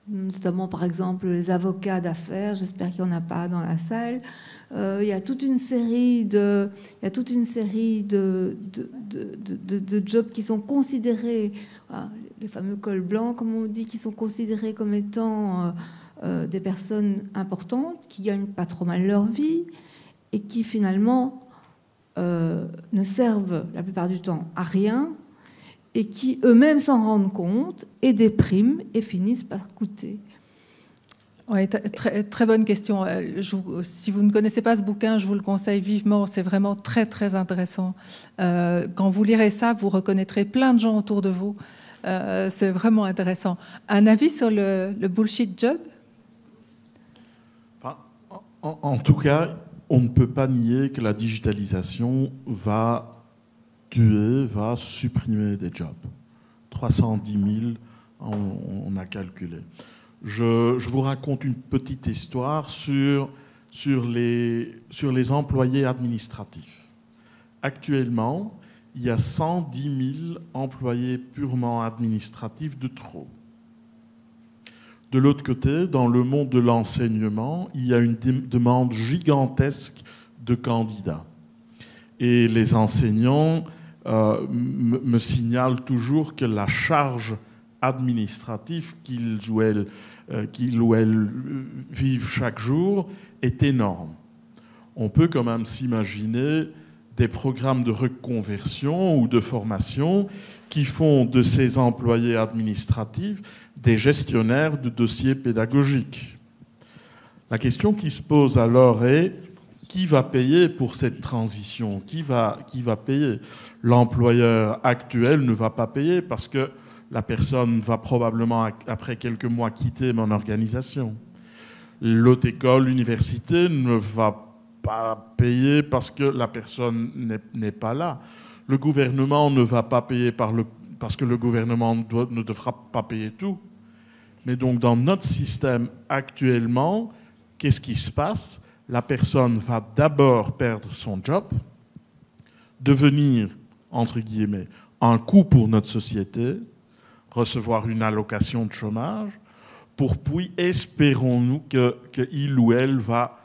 notamment, par exemple, les avocats d'affaires, j'espère qu'il n'y en a pas dans la salle. Il y a toute une série de jobs qui sont considérés, les fameux cols blancs, comme on dit, qui sont considérés comme étant des personnes importantes, qui gagnent pas trop mal leur vie et qui finalement ne servent la plupart du temps à rien, et qui eux-mêmes s'en rendent compte et dépriment et finissent par coûter. Oui, très bonne question. Si vous ne connaissez pas ce bouquin, je vous le conseille vivement. C'est vraiment très, très intéressant. Quand vous lirez ça, vous reconnaîtrez plein de gens autour de vous. C'est vraiment intéressant. Un avis sur le bullshit job ? En tout cas, on ne peut pas nier que la digitalisation va tuer, va supprimer des jobs. 310 000, on a calculé. Je vous raconte une petite histoire sur les employés administratifs. Actuellement, il y a 110 000 employés purement administratifs de trop. De l'autre côté, dans le monde de l'enseignement, il y a une demande gigantesque de candidats. Et les enseignants me signalent toujours que la charge administrative qu'ils ou elles vivent chaque jour est énorme. On peut quand même s'imaginer des programmes de reconversion ou de formation qui font de ces employés administratifs des gestionnaires de dossiers pédagogiques. La question qui se pose alors est: qui va payer pour cette transition ? Qui va payer ? L'employeur actuel ne va pas payer parce que la personne va probablement, après quelques mois, quitter mon organisation. L'autre école, l'université, ne va pas payer parce que la personne n'est pas là. Le gouvernement ne va pas payer parce que le gouvernement ne devra pas payer tout. Mais donc, dans notre système actuellement, qu'est-ce qui se passe ? La personne va d'abord perdre son job, devenir, entre guillemets, un coût pour notre société, recevoir une allocation de chômage, pour puis, espérons-nous, qu'il ou elle va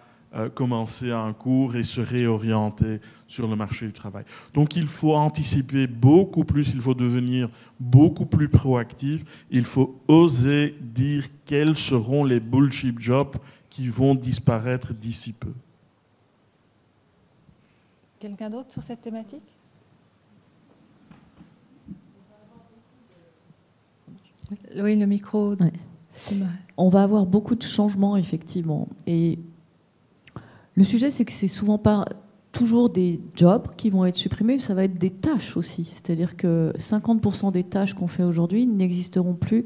commencer un cours et se réorienter sur le marché du travail. Donc il faut anticiper beaucoup plus, il faut devenir beaucoup plus proactif, il faut oser dire quels seront les bullshit jobs qui vont disparaître d'ici peu. Quelqu'un d'autre sur cette thématique ? Oui, le micro. Ouais. On va avoir beaucoup de changements, effectivement. Et le sujet, c'est que c'est souvent pas toujours des jobs qui vont être supprimés, ça va être des tâches aussi. C'est-à-dire que 50% des tâches qu'on fait aujourd'hui n'existeront plus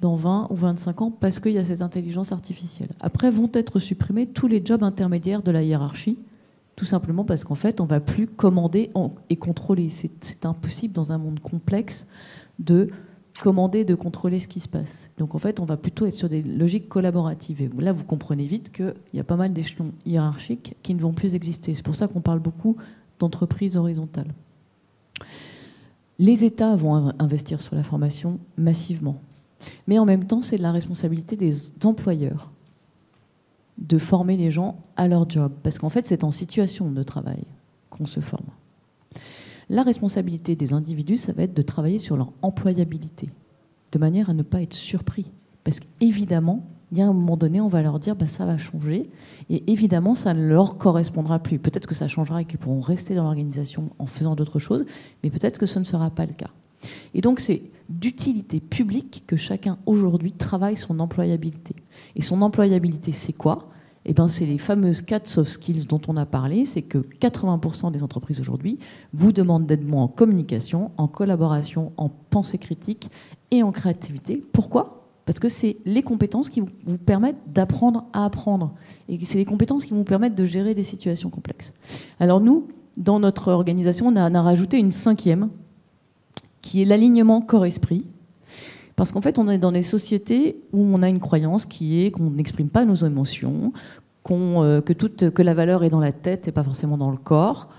dans 20 ou 25 ans parce qu'il y a cette intelligence artificielle. Après, vont être supprimés tous les jobs intermédiaires de la hiérarchie, tout simplement parce qu'en fait, on ne va plus commander et contrôler. C'est impossible dans un monde complexe de commander, de contrôler ce qui se passe. Donc en fait, on va plutôt être sur des logiques collaboratives. Et là, vous comprenez vite qu'il y a pas mal d'échelons hiérarchiques qui ne vont plus exister. C'est pour ça qu'on parle beaucoup d'entreprises horizontales. Les États vont investir sur la formation massivement. Mais en même temps, c'est de la responsabilité des employeurs de former les gens à leur job. Parce qu'en fait, c'est en situation de travail qu'on se forme. La responsabilité des individus, ça va être de travailler sur leur employabilité, de manière à ne pas être surpris. Parce qu'évidemment, il y a un moment donné, on va leur dire ça va changer, et évidemment, ça ne leur correspondra plus. Peut-être que ça changera et qu'ils pourront rester dans l'organisation en faisant d'autres choses, mais peut-être que ce ne sera pas le cas. Et donc, c'est d'utilité publique que chacun, aujourd'hui, travaille son employabilité. Et son employabilité, c'est quoi ? C'est les fameuses 4 soft skills dont on a parlé. C'est que 80% des entreprises aujourd'hui vous demandent d'être bon en communication, en collaboration, en pensée critique et en créativité. Pourquoi ? Parce que c'est les compétences qui vous permettent d'apprendre à apprendre. Et c'est les compétences qui vous permettent de gérer des situations complexes. Alors nous, dans notre organisation, on a rajouté une 5e, qui est l'alignement corps-esprit. Parce qu'en fait, on est dans des sociétés où on a une croyance qui est qu'on n'exprime pas nos émotions, que la valeur est dans la tête et pas forcément dans le corps.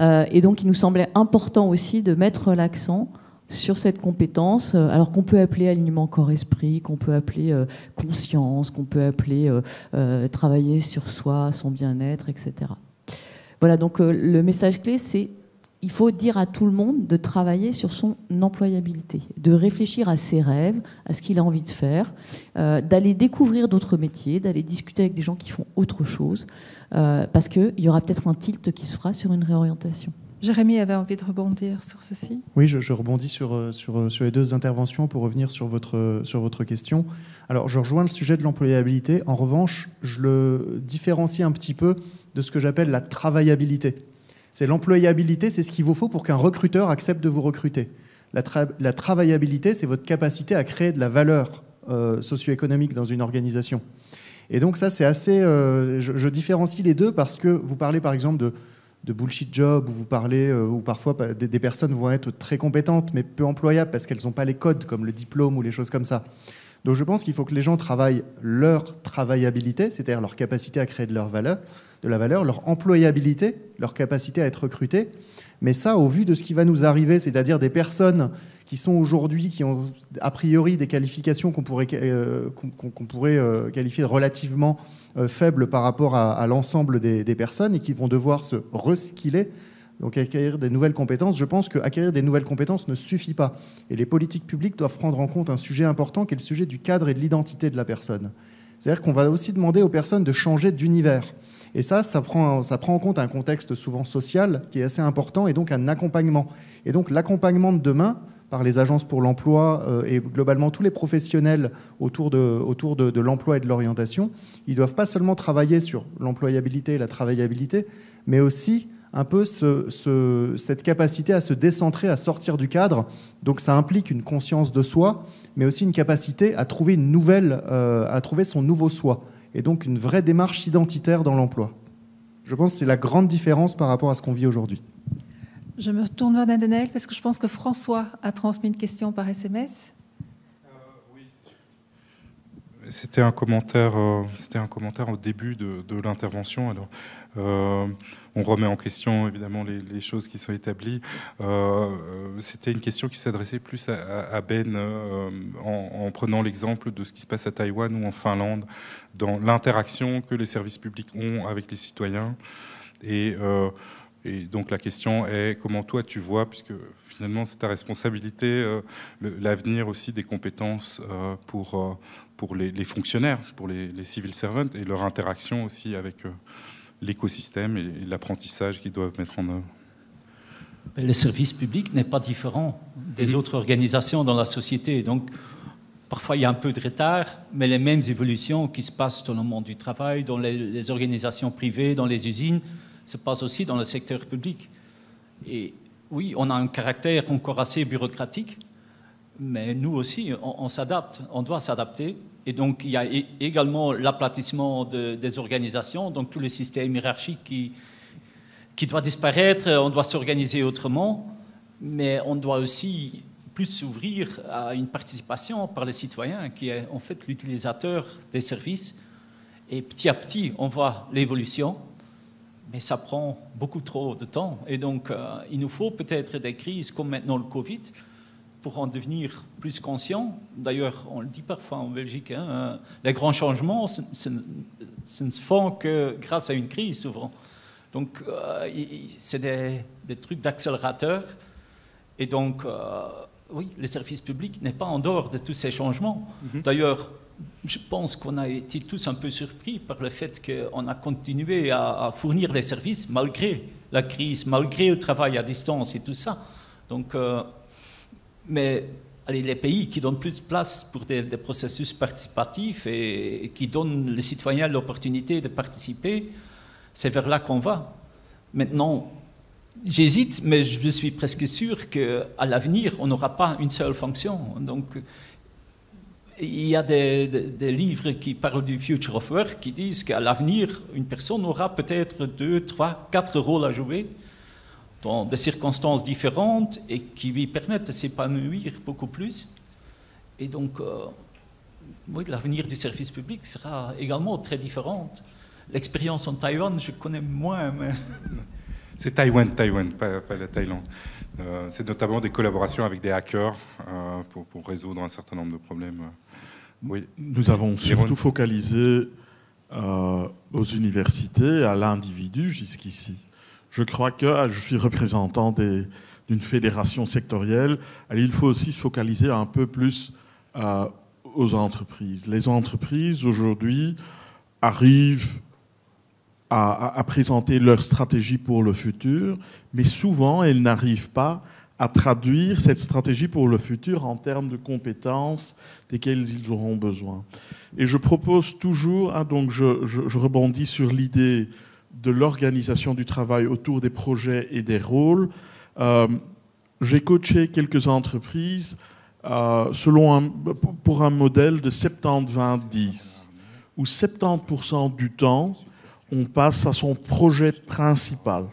Et donc, il nous semblait important aussi de mettre l'accent sur cette compétence, alors qu'on peut appeler alignement corps-esprit, qu'on peut appeler conscience, qu'on peut appeler travailler sur soi, son bien-être, etc. Voilà, donc le message clé, c'est il faut dire à tout le monde de travailler sur son employabilité, de réfléchir à ses rêves, à ce qu'il a envie de faire, d'aller découvrir d'autres métiers, d'aller discuter avec des gens qui font autre chose, parce qu'il y aura peut-être un tilt qui se fera sur une réorientation. Jérémy avait envie de rebondir sur ceci. Oui, je rebondis sur les 2 interventions pour revenir sur votre question. Alors, je rejoins le sujet de l'employabilité. En revanche, je le différencie un petit peu de ce que j'appelle la travaillabilité. C'est l'employabilité, c'est ce qu'il vous faut pour qu'un recruteur accepte de vous recruter. La travaillabilité, c'est votre capacité à créer de la valeur socio-économique dans une organisation. Et donc ça, c'est assez... je différencie les deux parce que vous parlez par exemple bullshit job où vous parlez, où parfois des personnes vont être très compétentes mais peu employables parce qu'elles n'ont pas les codes comme le diplôme ou les choses comme ça. Donc je pense qu'il faut que les gens travaillent leur travaillabilité, c'est-à-dire leur capacité à créer de la valeur, leur employabilité, leur capacité à être recrutés. Mais ça, au vu de ce qui va nous arriver, c'est-à-dire des personnes qui sont aujourd'hui, qui ont a priori des qualifications qu'on pourrait qualifier de relativement faibles par rapport à l'ensemble des personnes et qui vont devoir se reskiller, donc acquérir des nouvelles compétences. Je pense qu'acquérir des nouvelles compétences ne suffit pas. Et les politiques publiques doivent prendre en compte un sujet important qui est le sujet du cadre et de l'identité de la personne. C'est-à-dire qu'on va aussi demander aux personnes de changer d'univers. Et ça prend en compte un contexte souvent social qui est assez important et donc un accompagnement. Et donc l'accompagnement de demain par les agences pour l'emploi et globalement tous les professionnels autour de l'emploi et de l'orientation, ils ne doivent pas seulement travailler sur l'employabilité et la travaillabilité, mais aussi un peu cette capacité à se décentrer, à sortir du cadre. Donc ça implique une conscience de soi, mais aussi une capacité à trouver à trouver son nouveau soi. Et donc une vraie démarche identitaire dans l'emploi. Je pense que c'est la grande différence par rapport à ce qu'on vit aujourd'hui. Je me retourne vers Nathanaël parce que je pense que François a transmis une question par SMS. Oui, c'était un commentaire au début de l'intervention. Alors, on remet en question évidemment les choses qui sont établies. C'était une question qui s'adressait plus à Ben en prenant l'exemple de ce qui se passe à Taïwan ou en Finlande dans l'interaction que les services publics ont avec les citoyens. Et donc la question est comment toi tu vois, puisque finalement c'est ta responsabilité, l'avenir aussi des compétences pour les fonctionnaires, pour les civil servants et leur interaction aussi avec l'écosystème et l'apprentissage qu'ils doivent mettre en œuvre. Le service public n'est pas différent des autres organisations dans la société. Donc, parfois, il y a un peu de retard, mais les mêmes évolutions qui se passent dans le monde du travail, dans les organisations privées, dans les usines, se passent aussi dans le secteur public. Et oui, on a un caractère encore assez bureaucratique, mais nous aussi, on s'adapte, on doit s'adapter. Et donc, il y a également l'aplatissement des organisations, donc tout le système hiérarchique qui doit disparaître, on doit s'organiser autrement, mais on doit aussi plus s'ouvrir à une participation par les citoyens, qui est en fait l'utilisateur des services. Et petit à petit, on voit l'évolution, mais ça prend beaucoup trop de temps. Et donc, il nous faut peut-être des crises comme maintenant le Covid, pour en devenir plus conscient. D'ailleurs, on le dit parfois en Belgique, hein, les grands changements, ce ne se font que grâce à une crise, souvent. Donc, c'est des trucs d'accélérateur. Et donc, oui, le service public n'est pas en dehors de tous ces changements. D'ailleurs, je pense qu'on a été tous un peu surpris par le fait qu'on a continué à fournir les services malgré la crise, malgré le travail à distance et tout ça. Donc, mais allez, les pays qui donnent plus de place pour des processus participatifs et qui donnent les citoyens l'opportunité de participer, c'est vers là qu'on va. Maintenant, j'hésite, mais je suis presque sûr qu'à l'avenir, on n'aura pas une seule fonction. Donc, il y a des livres qui parlent du Future of Work qui disent qu'à l'avenir, une personne aura peut-être 2, 3, 4 rôles à jouer dans des circonstances différentes et qui lui permettent de s'épanouir beaucoup plus. Et donc, oui, l'avenir du service public sera également très différent. L'expérience en Taïwan, je connais moins. Mais... C'est Taïwan, pas la Thaïlande. C'est notamment des collaborations avec des hackers pour résoudre un certain nombre de problèmes. Oui. Nous avons surtout focalisé aux universités, à l'individu jusqu'ici. Je crois que je suis représentant d'une fédération sectorielle. Il faut aussi se focaliser un peu plus aux entreprises. Les entreprises, aujourd'hui, arrivent à présenter leur stratégie pour le futur, mais souvent, elles n'arrivent pas à traduire cette stratégie pour le futur en termes de compétences desquelles ils auront besoin. Et je propose toujours, donc je rebondis sur l'idée de l'organisation du travail autour des projets et des rôles. J'ai coaché quelques entreprises pour un modèle de 70-20-10, où 70% du temps, on passe à son projet principal.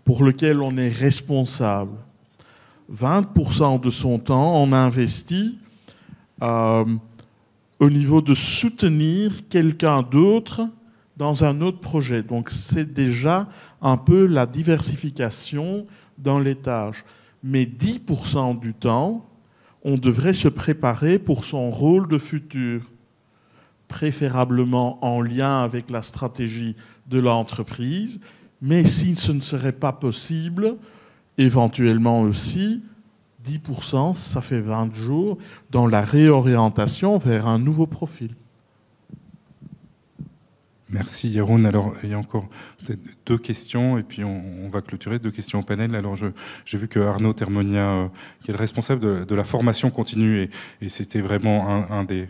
pour lequel on est responsable. 20% de son temps, on investit au niveau de soutenir quelqu'un d'autre dans un autre projet. Donc c'est déjà un peu la diversification dans les tâches. Mais 10% du temps, on devrait se préparer pour son rôle de futur, préférablement en lien avec la stratégie de l'entreprise, mais si ce ne serait pas possible, éventuellement aussi, 10%, ça fait 20 jours, dans la réorientation vers un nouveau profil. Merci Jeroen. Alors, il y a encore peut-être 2 questions et puis on va clôturer. 2 questions au panel. Alors, j'ai vu que Arnaud Termonia, qui est le responsable de la formation continue, et c'était vraiment un des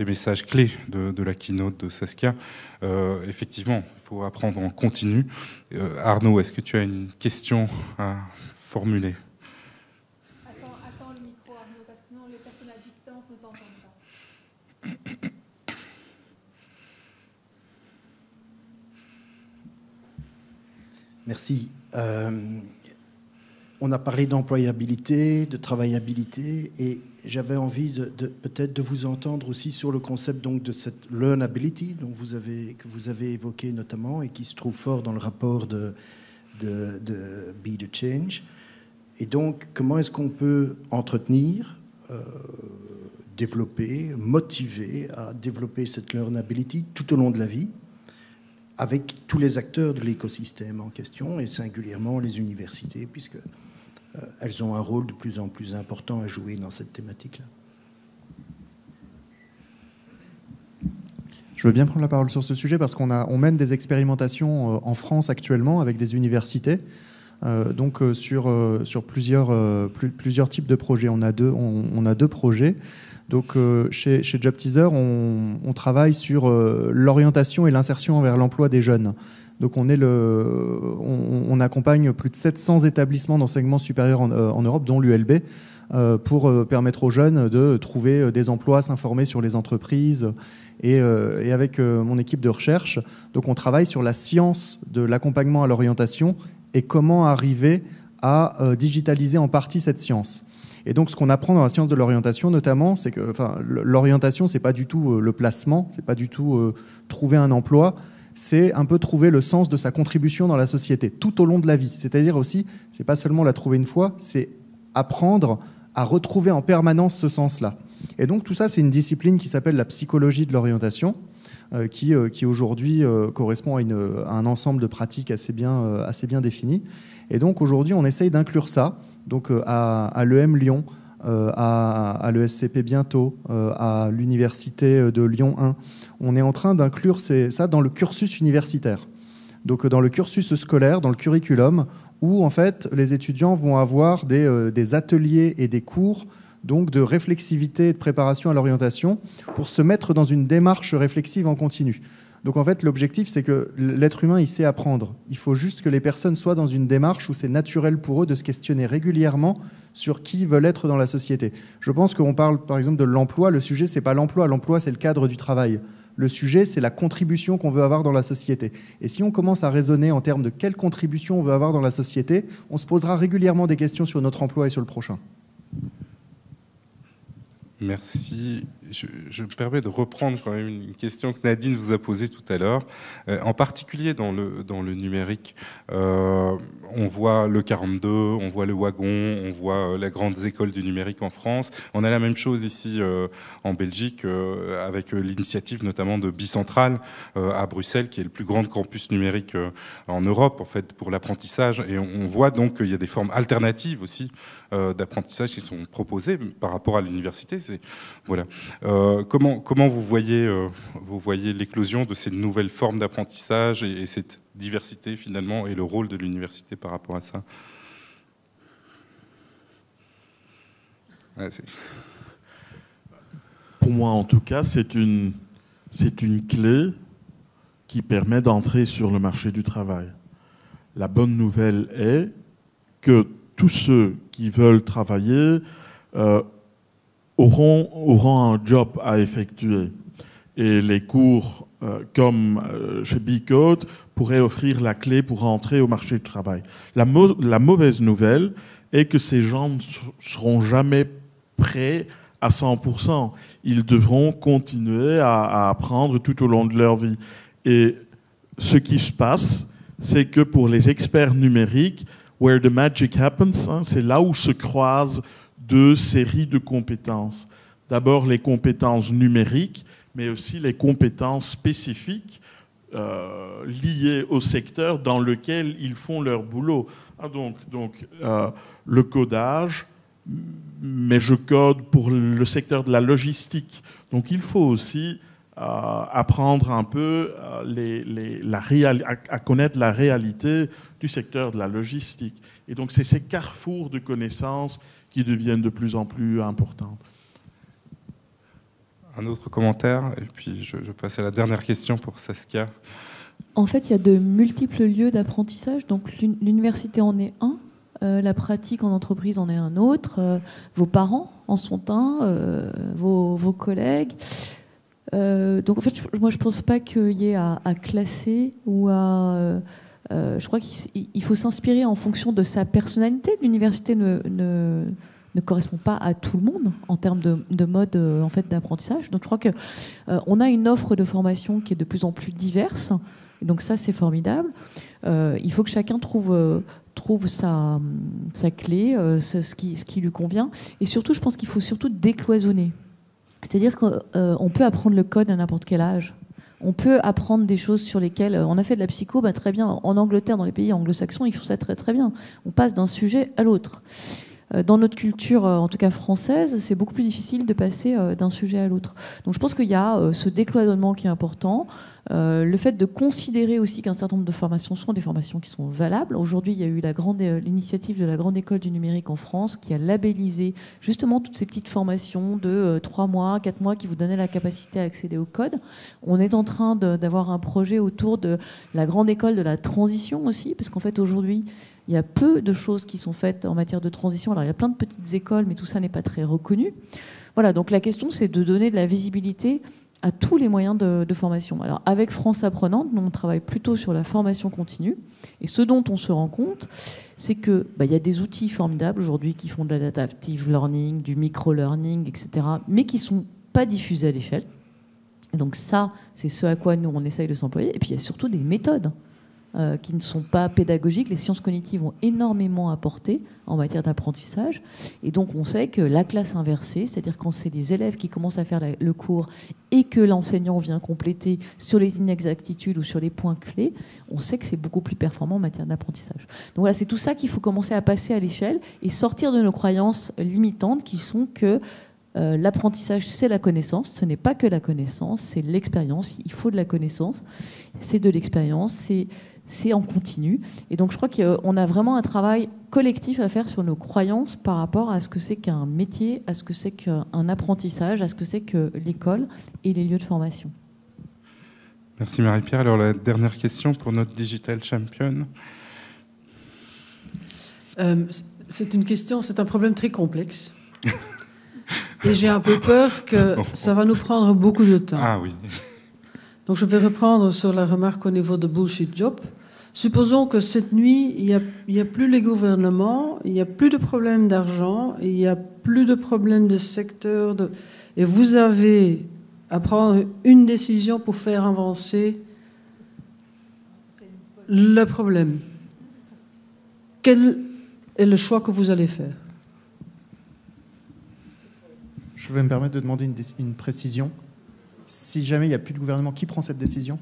messages clés de la keynote de Saskia. Effectivement, il faut apprendre en continu. Arnaud, est-ce que tu as une question à formuler ? Attends le micro, Arnaud, parce que sinon les personnes à distance ne t'entendent pas. Merci. On a parlé d'employabilité, de travaillabilité, et j'avais envie peut-être de vous entendre aussi sur le concept donc, de cette learnability que vous avez évoqué notamment et qui se trouve fort dans le rapport de Be the Change. Et donc, comment est-ce qu'on peut entretenir, développer, motiver à développer cette learnability tout au long de la vie avec tous les acteurs de l'écosystème en question, et singulièrement les universités, puisqu'elles ont un rôle de plus en plus important à jouer dans cette thématique-là. Je veux bien prendre la parole sur ce sujet parce qu'on mène des expérimentations en France actuellement avec des universités, sur plusieurs types de projets. On a deux projets. Donc, chez Job Teaser, on travaille sur l'orientation et l'insertion vers l'emploi des jeunes. Donc, on accompagne plus de 700 établissements d'enseignement supérieur en Europe, dont l'ULB, pour permettre aux jeunes de trouver des emplois, s'informer sur les entreprises. Et avec mon équipe de recherche, donc on travaille sur la science de l'accompagnement à l'orientation et comment arriver à digitaliser en partie cette science. Et donc, ce qu'on apprend dans la science de l'orientation, notamment, c'est que l'orientation, c'est pas du tout le placement, c'est pas du tout trouver un emploi, c'est un peu trouver le sens de sa contribution dans la société tout au long de la vie. C'est-à-dire aussi, c'est pas seulement la trouver une fois, c'est apprendre à retrouver en permanence ce sens-là. Et donc, tout ça, c'est une discipline qui s'appelle la psychologie de l'orientation, qui aujourd'hui correspond à un ensemble de pratiques assez bien définies. Et donc, aujourd'hui, on essaye d'inclure ça. Donc à l'EM Lyon, à l'ESCP bientôt, à l'Université de Lyon 1. On est en train d'inclure ça dans le cursus universitaire. Donc dans le cursus scolaire, dans le curriculum, où en fait les étudiants vont avoir des ateliers et des cours donc de réflexivité et de préparation à l'orientation pour se mettre dans une démarche réflexive en continu. Donc en fait, l'objectif, c'est que l'être humain, il sait apprendre. Il faut juste que les personnes soient dans une démarche où c'est naturel pour eux de se questionner régulièrement sur qui ils veulent être dans la société. Je pense qu'on parle par exemple de l'emploi. Le sujet, c'est pas l'emploi. L'emploi, c'est le cadre du travail. Le sujet, c'est la contribution qu'on veut avoir dans la société. Et si on commence à raisonner en termes de quelle contribution on veut avoir dans la société, on se posera régulièrement des questions sur notre emploi et sur le prochain. Merci. Je me permets de reprendre quand même une question que Nadine vous a posée tout à l'heure. En particulier dans le numérique, on voit le 42, on voit le wagon, on voit les grandes écoles du numérique en France. On a la même chose ici en Belgique avec l'initiative notamment de Bicentral à Bruxelles, qui est le plus grand campus numérique en Europe en fait pour l'apprentissage. Et on voit donc qu'il y a des formes alternatives aussi d'apprentissage qui sont proposées par rapport à l'université. Voilà. Comment vous voyez l'éclosion de ces nouvelles formes d'apprentissage et cette diversité finalement et le rôle de l'université par rapport à ça? Pour moi, en tout cas, c'est une clé qui permet d'entrer sur le marché du travail. La bonne nouvelle est que tous ceux qui veulent travailler auront un job à effectuer. Et les cours comme chez B-Code pourraient offrir la clé pour rentrer au marché du travail. La mauvaise nouvelle est que ces gens ne seront jamais prêts à 100%. Ils devront continuer à apprendre tout au long de leur vie. Et ce qui se passe, c'est que pour les experts numériques, where the magic happens, c'est là où se croisent deux séries de compétences. D'abord les compétences numériques, mais aussi les compétences spécifiques liées au secteur dans lequel ils font leur boulot. Donc le codage, mais je code pour le secteur de la logistique. Donc il faut aussi apprendre un peu à connaître la réalité du secteur de la logistique. Et donc c'est ces carrefours de connaissances qui deviennent de plus en plus importants. Un autre commentaire, et puis je passe à la dernière question pour Saskia. En fait, il y a de multiples lieux d'apprentissage. Donc l'université en est un, la pratique en entreprise en est un autre, vos parents en sont un, vos collègues. Donc en fait, moi je ne pense pas qu'il y ait à classer ou à... je crois qu'il faut s'inspirer en fonction de sa personnalité. L'université ne correspond pas à tout le monde en termes de mode en fait, d'apprentissage. Donc je crois qu'on a une offre de formation qui est de plus en plus diverse. Et donc ça, c'est formidable. Il faut que chacun trouve sa clé, ce qui lui convient. Et surtout, je pense qu'il faut surtout décloisonner. C'est-à-dire qu'on peut apprendre le code à n'importe quel âge. On peut apprendre des choses sur lesquelles... On a fait de la psycho, très bien. En Angleterre, dans les pays anglo-saxons, ils font ça très très bien. On passe d'un sujet à l'autre. Dans notre culture, en tout cas française, c'est beaucoup plus difficile de passer d'un sujet à l'autre. Donc je pense qu'il y a ce décloisonnement qui est important. Le fait de considérer aussi qu'un certain nombre de formations sont des formations qui sont valables. Aujourd'hui, il y a eu l'initiative de la Grande École du numérique en France qui a labellisé justement toutes ces petites formations de 3 mois, 4 mois qui vous donnaient la capacité à accéder au code. On est en train d'avoir un projet autour de la Grande École de la transition aussi, parce qu'en fait aujourd'hui, il y a peu de choses qui sont faites en matière de transition. Alors il y a plein de petites écoles, mais tout ça n'est pas très reconnu. Voilà, donc la question c'est de donner de la visibilité à tous les moyens de formation. Alors avec France Apprenante, nous on travaille plutôt sur la formation continue. Et ce dont on se rend compte, c'est qu'il y a des outils formidables aujourd'hui qui font de l'adaptive learning, du micro-learning, etc., mais qui ne sont pas diffusés à l'échelle. Et donc ça, c'est ce à quoi nous on essaye de s'employer. Et puis il y a surtout des méthodes qui ne sont pas pédagogiques. Les sciences cognitives ont énormément apporté en matière d'apprentissage. Et donc, on sait que la classe inversée, c'est-à-dire quand c'est les élèves qui commencent à faire le cours et que l'enseignant vient compléter sur les inexactitudes ou sur les points clés, on sait que c'est beaucoup plus performant en matière d'apprentissage. Donc voilà, c'est tout ça qu'il faut commencer à passer à l'échelle et sortir de nos croyances limitantes qui sont que l'apprentissage, c'est la connaissance. Ce n'est pas que la connaissance, c'est l'expérience. Il faut de la connaissance, c'est de l'expérience, c'est en continu. Et donc je crois qu'on a vraiment un travail collectif à faire sur nos croyances par rapport à ce que c'est qu'un métier, à ce que c'est qu'un apprentissage, à ce que c'est que l'école et les lieux de formation. Merci Marie-Pierre. Alors la dernière question pour notre Digital Champion. C'est une question, c'est un problème très complexe. Et j'ai un peu peur que ça va nous prendre beaucoup de temps. Ah oui. Donc je vais reprendre sur la remarque au niveau de bullshit job. Supposons que cette nuit, il n'y a plus les gouvernements, il n'y a plus de problème d'argent, il n'y a plus de problème de secteur, et vous avez à prendre une décision pour faire avancer le problème. Quel est le choix que vous allez faire? Je vais me permettre de demander une précision. Si jamais il n'y a plus de gouvernement, qui prend cette décision?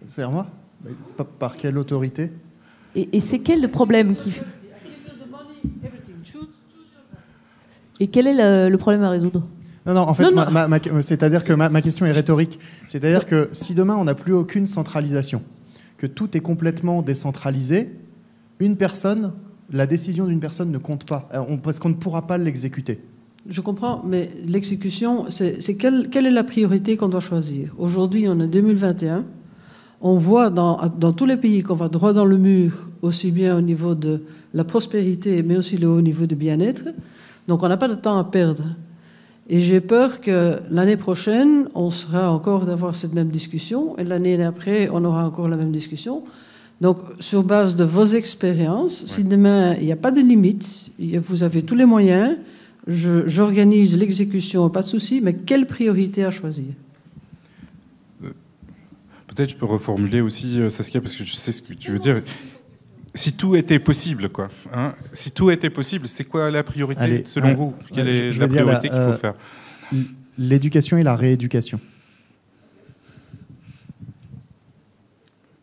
C'est moi? Par quelle autorité? Et c'est quel le problème qui... Et quel est le problème à résoudre? Non, en fait, c'est-à-dire que ma question est rhétorique. C'est-à-dire que si demain on n'a plus aucune centralisation, que tout est complètement décentralisé, la décision d'une personne ne compte pas, parce qu'on ne pourra pas l'exécuter. Je comprends, mais l'exécution, c'est quelle est la priorité qu'on doit choisir? Aujourd'hui, on est 2021. On voit dans tous les pays qu'on va droit dans le mur, aussi bien au niveau de la prospérité, mais aussi au niveau du bien-être. Donc on n'a pas de temps à perdre. Et j'ai peur que l'année prochaine, on sera encore d'avoir cette même discussion, et l'année d'après, on aura encore la même discussion. Donc, sur base de vos expériences, si demain, il n'y a pas de limite, vous avez tous les moyens, j'organise l'exécution, pas de souci, mais quelle priorité à choisir? Peut-être je peux reformuler aussi, Saskia, parce que je sais ce que tu veux dire. Si tout était possible, quoi. Hein, si tout était possible, c'est quoi la priorité selon vous? Quelle est la priorité qu'il faut faire? L'éducation et la rééducation.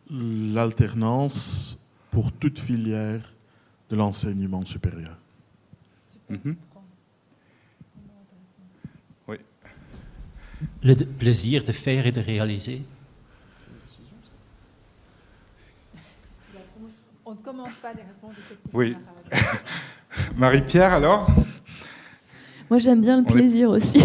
L'alternance pour toute filière de l'enseignement supérieur. Oui. Le plaisir de faire et de réaliser. On ne commente pas les réponses de cette question. Oui. Marie-Pierre, alors? Moi, j'aime bien le plaisir aussi.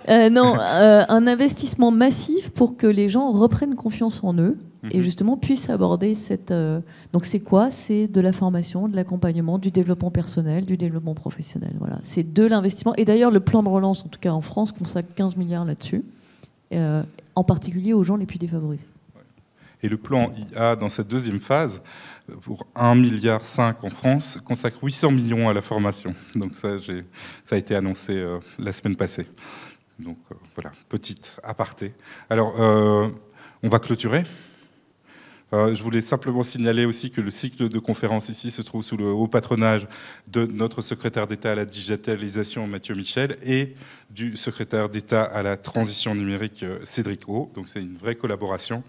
Non, un investissement massif pour que les gens reprennent confiance en eux et justement puissent aborder cette... Donc, c'est quoi? C'est de la formation, de l'accompagnement, du développement personnel, du développement professionnel. Voilà. C'est de l'investissement. Et d'ailleurs, le plan de relance, en tout cas en France, consacre 15 milliards là-dessus, en particulier aux gens les plus défavorisés. Et le plan IA, dans cette deuxième phase, pour 1,5 milliard en France, consacre 800 millions à la formation. Donc ça a été annoncé la semaine passée. Donc voilà, petite aparté. Alors, on va clôturer. Je voulais simplement signaler aussi que le cycle de conférences ici se trouve sous le haut patronage de notre secrétaire d'État à la digitalisation, Mathieu Michel, et du secrétaire d'État à la transition numérique, Cédric O. Donc c'est une vraie collaboration.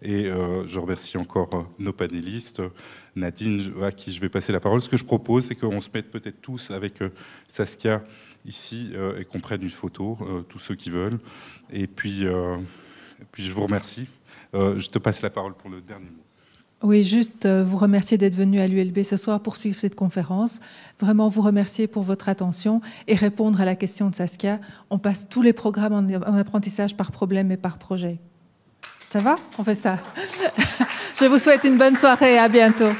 Et je remercie encore nos panélistes, Nadine, à qui je vais passer la parole. Ce que je propose, c'est qu'on se mette peut-être tous avec Saskia ici et qu'on prenne une photo, tous ceux qui veulent. Et puis je vous remercie. Je te passe la parole pour le dernier mot. Oui, juste vous remercier d'être venu à l'ULB ce soir pour suivre cette conférence. Vraiment vous remercier pour votre attention et répondre à la question de Saskia. On passe tous les programmes en apprentissage par problème et par projet. Ça va? On fait ça. Je vous souhaite une bonne soirée et à bientôt.